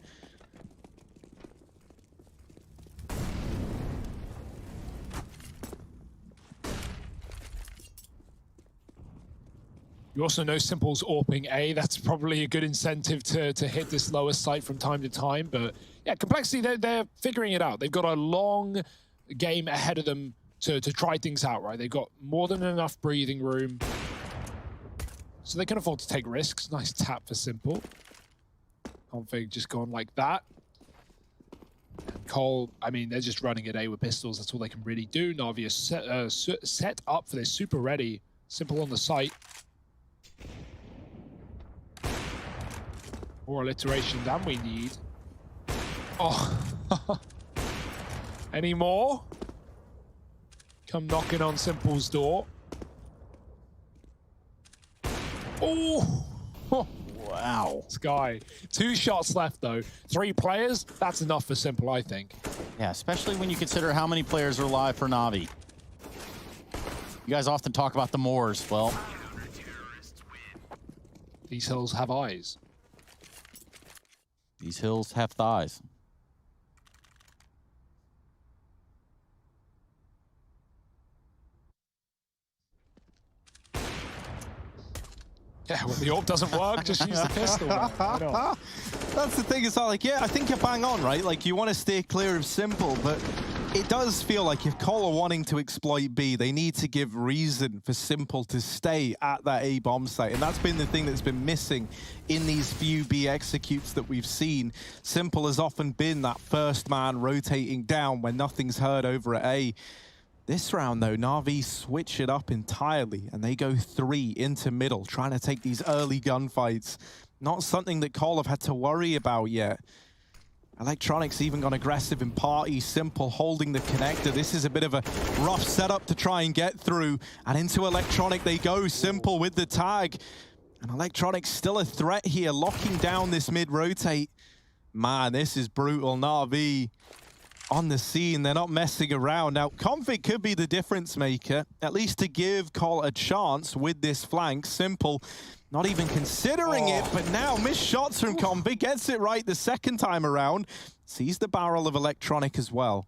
You also know Simple's AWPing A. That's probably a good incentive to hit this lower site from time to time. But yeah, complexity, they're figuring it out. They've got a long game ahead of them to try things out, right? They've got more than enough breathing room, so they can afford to take risks. Nice tap for Simple. Config just gone like that. Cole, I mean, they're just running at A with pistols. That's all they can really do. Navi is set up for this, super ready. Simple on the site. More alliteration than we need. Oh. Any more? Come knocking on Simple's door. Oh. Wow. Sky. 2 shots left, though. 3 players, that's enough for Simple, I think. Yeah, especially when you consider how many players are alive for Navi. You guys often talk about the Moors. Well, these hills have eyes. these hills have thighs. Yeah, when the AWP doesn't work, just use the pistol. Why not? That's the thing, it's not like, yeah, I think you're bang on, right? Like, you want to stay clear of Simple, but it does feel like if Cole are wanting to exploit B, they need to give reason for Simple to stay at that A bomb site. And that's been the thing that's been missing in these few B executes that we've seen. Simple has often been that first man rotating down when nothing's heard over at A. This round, though, Navi switch it up entirely, and they go 3 into middle, trying to take these early gunfights. Not something that Cole have had to worry about yet. Electronics even gone aggressive in party. Simple holding the connector. This is a bit of a rough setup to try and get through. And into Electronic they go. Simple with the tag. And Electronic's still a threat here, locking down this mid-rotate. Man, this is brutal. Navi on the scene, they're not messing around. Now, Config could be the difference maker, at least to give Cole a chance with this flank. Simple, not even considering it, but now missed shots from Config, gets it right the second time around, sees the barrel of Electronic as well.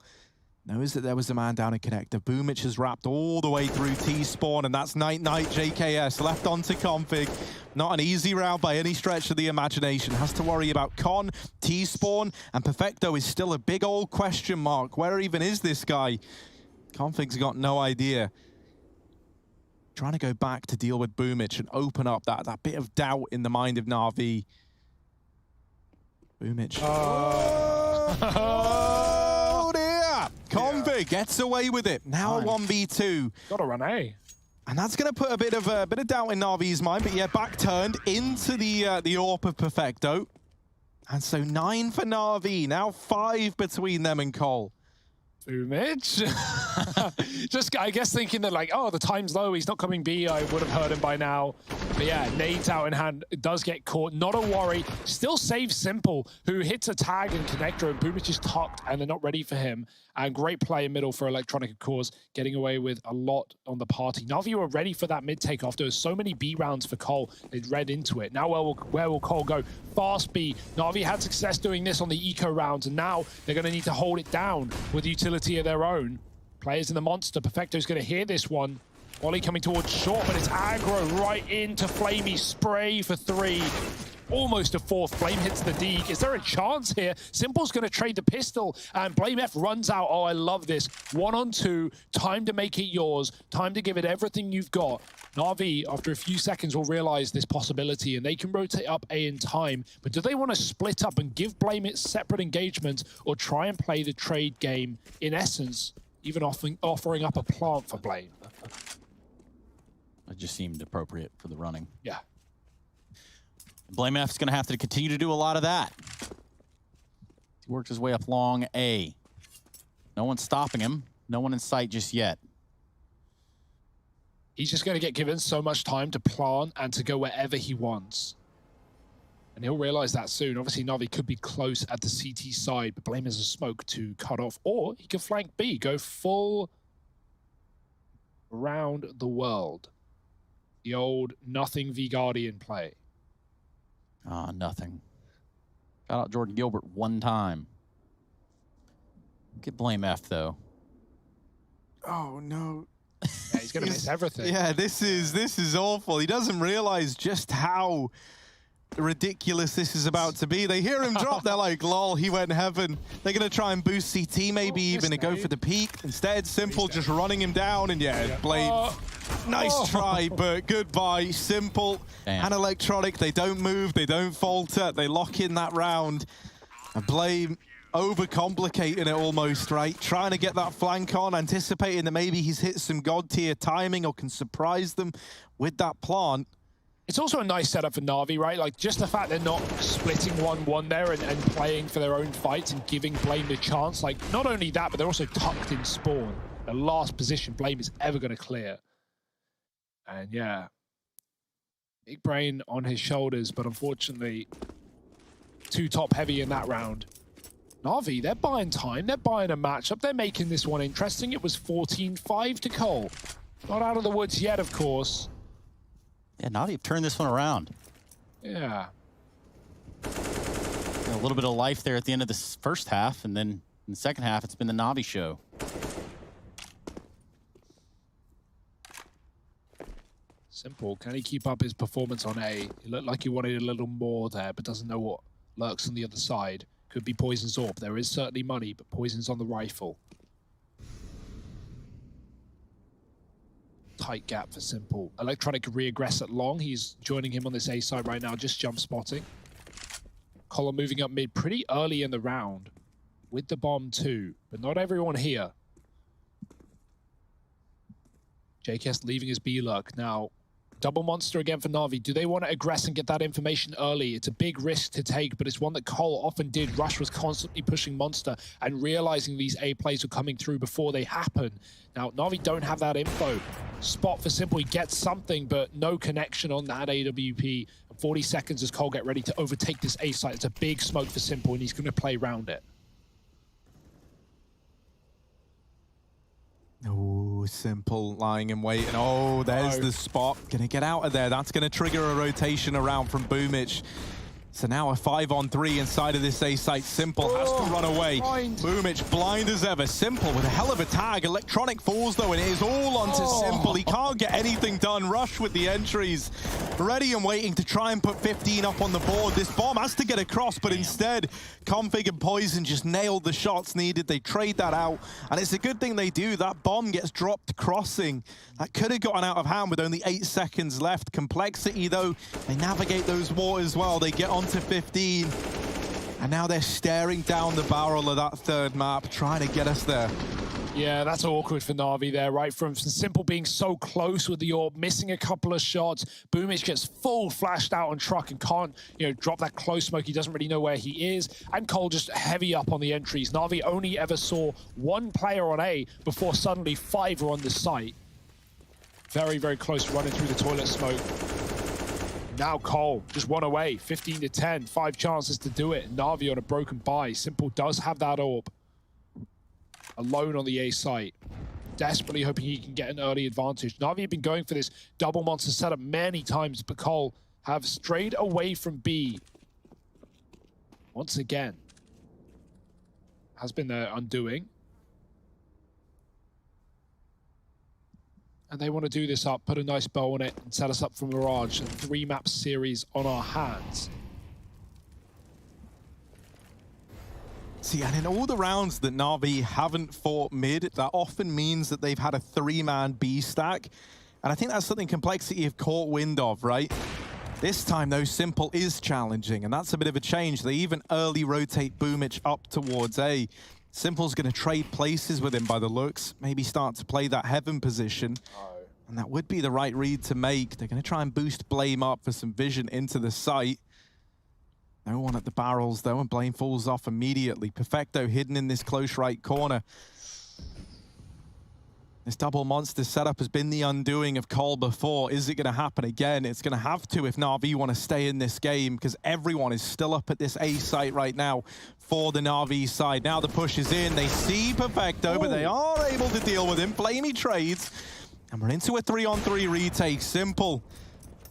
Knows that there was a man down in connector. Boomich has wrapped all the way through T-spawn, and that's Night JKS left onto Config. Not an easy round by any stretch of the imagination. Has to worry about Con, T-spawn, and Perfecto is still a big old question mark. Where even is this guy? Config's got no idea. Trying to go back to deal with Boomich and open up that bit of doubt in the mind of Navi. Boomich. Oh dear! Config gets away with it. Now a 1v2. Gotta run A. And that's going to put a bit of doubt in Navi's mind. But yeah, back turned into the AWP of Perfecto. And so 9 for Navi. Now 5 between them and Cole. Boomich. Just, I guess, thinking that, like, oh, the time's low, he's not coming B, I would have heard him by now. But yeah, nades out in hand, it does get caught, not a worry. Still saves Simple, who hits a tag and connector, and Boomich is tucked, and they're not ready for him. And great play in middle for Electronic, of course, getting away with a lot on the party. Navi were ready for that mid take after so many B rounds for Cole. They'd read into it. Now where will Cole go? Fast B. Navi had success doing this on the eco rounds, and now they're going to need to hold it down with utility of their own. Players in the monster. Perfecto's going to hear this one. Wally coming towards short, but it's aggro right into Flamey. Spray for 3. Almost a 4th. Blame hits the Deke. Is there a chance here? Simple's going to trade the pistol, and Blame F runs out. Oh, I love this. 1-on-2. Time to make it yours. Time to give it everything you've got. Navi, after a few seconds, will realize this possibility, and they can rotate up A in time. But do they want to split up and give Blame it separate engagements, or try and play the trade game, in essence, even offering up a plant for Blame? It just seemed appropriate for the running. Yeah. Blame F's going to have to continue to do a lot of that. He worked his way up long A. No one's stopping him. No one in sight just yet. He's just going to get given so much time to plant and to go wherever he wants. And he'll realize that soon. Obviously, Navi could be close at the CT side, but Blame has a smoke to cut off. Or he could flank B, go full around the world. The old nothing v Guardian play. Ah, nothing. Shout out Jordan Gilbert one time. Get Blame F, though. Oh, no. Yeah, he's going to miss everything. Yeah, this is awful. He doesn't realize just how ridiculous this is about to be. They hear him drop. They're like, lol, he went heaven. They're going to try and boost CT, maybe even to go for the peak. Instead, Simple just running him down. And yeah, Blame, nice try, but goodbye. Simple and Electronic, they don't move, they don't falter. They lock in that round. And Blame overcomplicating it almost, right? Trying to get that flank on, anticipating that maybe he's hit some god tier timing or can surprise them with that plant. It's also a nice setup for Navi, right? Like, just the fact they're not splitting 1-1 there and playing for their own fights and giving Blame the chance. Like, not only that, but they're also tucked in spawn. The last position Blame is ever going to clear. And yeah, big brain on his shoulders, but unfortunately, too top heavy in that round. Navi, they're buying time. They're buying a matchup. They're making this one interesting. It was 14-5 to Cole. Not out of the woods yet, of course. Yeah, Navi have turned this one around. Yeah. A little bit of life there at the end of this first half, and then in the second half, it's been the Navi show. Simple. Can he keep up his performance on A? He looked like he wanted a little more there, but doesn't know what lurks on the other side. Could be Poison's AWP. There is certainly money, but Poison's on the rifle. Tight gap for Simple. Electronic reaggress at long. He's joining him on this A side right now, just jump spotting. Cologne moving up mid pretty early in the round with the bomb too, but not everyone here. JKS leaving his B lurk. Now, double monster again for Navi. Do they want to aggress and get that information early? It's a big risk to take, but it's one that Cole often did. Rush was constantly pushing monster and realizing these A plays were coming through before they happen. Now, Navi don't have that info. Spot for Simple, he gets something, but no connection on that AWP. 40 seconds as Cole get ready to overtake this A site. It's a big smoke for Simple, and he's going to play around it. Oh, Simple lying in wait. And oh, there's the spot. Gonna get out of there. That's gonna trigger a rotation around from Boomich. So now a 5-on-3 inside of this A site. Simple has to run away. Boomich blind as ever. Simple with a hell of a tag. Electronic falls though, and it is all onto Simple. He can't get anything done. Rush with the entries. Ready and waiting to try and put 15 up on the board. This bomb has to get across, but instead, Config and Poison just nailed the shots needed. They trade that out, and it's a good thing they do. That bomb gets dropped crossing. That could have gotten out of hand with only 8 seconds left. Complexity though, they navigate those waters well. They get onto 15, and now they're staring down the barrel of that third map, trying to get us there. Yeah, that's awkward for Navi there, right? From Simple being so close with the AWP, missing a couple of shots. Boomich gets full flashed out on truck and can't, drop that close smoke. He doesn't really know where he is. And Cole just heavy up on the entries. Navi only ever saw 1 player on A before suddenly 5 were on the site. Very, very close running through the toilet smoke. Now Cole just 1 away, 15 to 10, 5 chances to do it. Navi on a broken buy. Simple does have that AWP. Alone on the A site. Desperately hoping he can get an early advantage. Navi have been going for this double monster setup many times, but Cole have strayed away from B. Once again. Has been their undoing. and they want to do this up, put a nice bow on it, and set us up for Mirage and 3-map series on our hands. See, and in all the rounds that Navi haven't fought mid, that often means that they've had a 3-man B stack. And I think that's something Complexity have caught wind of, right? This time, though, Simple is challenging, and that's a bit of a change. They even early rotate Boomich up towards A. Simple's going to trade places with him by the looks, maybe start to play that Heaven position. And that would be the right read to make. They're going to try and boost Blame up for some vision into the site. No one at the barrels, though, and Blame falls off immediately. Perfecto hidden in this close right corner. This double monster setup has been the undoing of Cole before. Is it going to happen again? It's going to have to if Navi want to stay in this game, because everyone is still up at this A site right now for the Navi side. Now the push is in. They see Perfecto, but they are able to deal with him. Blamey trades, and we're into a 3-on-3 retake. Simple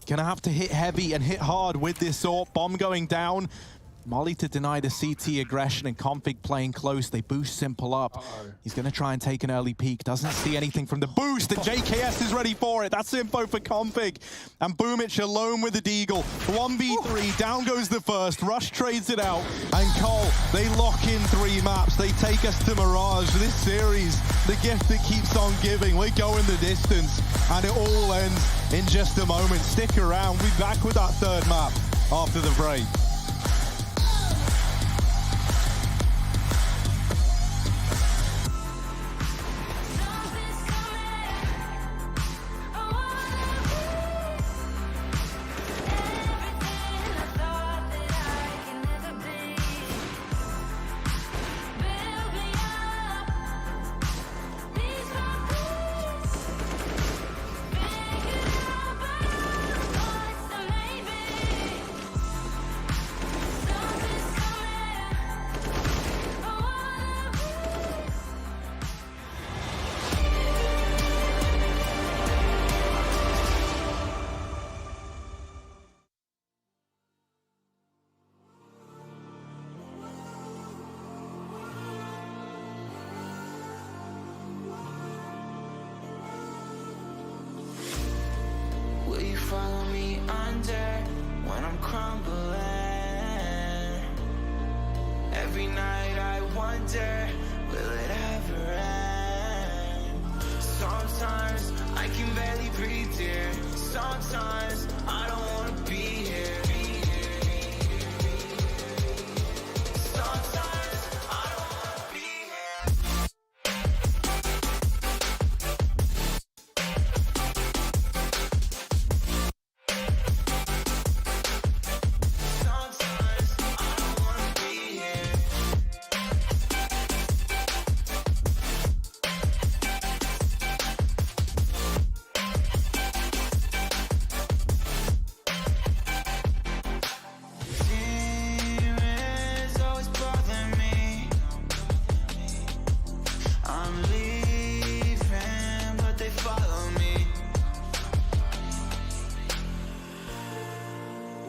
gonna have to hit heavy and hit hard with this AWP. Bomb going down. Molly to deny the CT aggression, and Config playing close. They boost Simple up. He's going to try and take an early peek. Doesn't see anything from the boost, and JKS is ready for it. That's info for Config. And Boomich alone with the Deagle. 1v3, down goes the first. Rush trades it out. And Cole, they lock in 3 maps. They take us to Mirage. This series, the gift that keeps on giving. We're going the distance, and it all ends in just a moment. Stick around. We'll be back with that 3rd map after the break.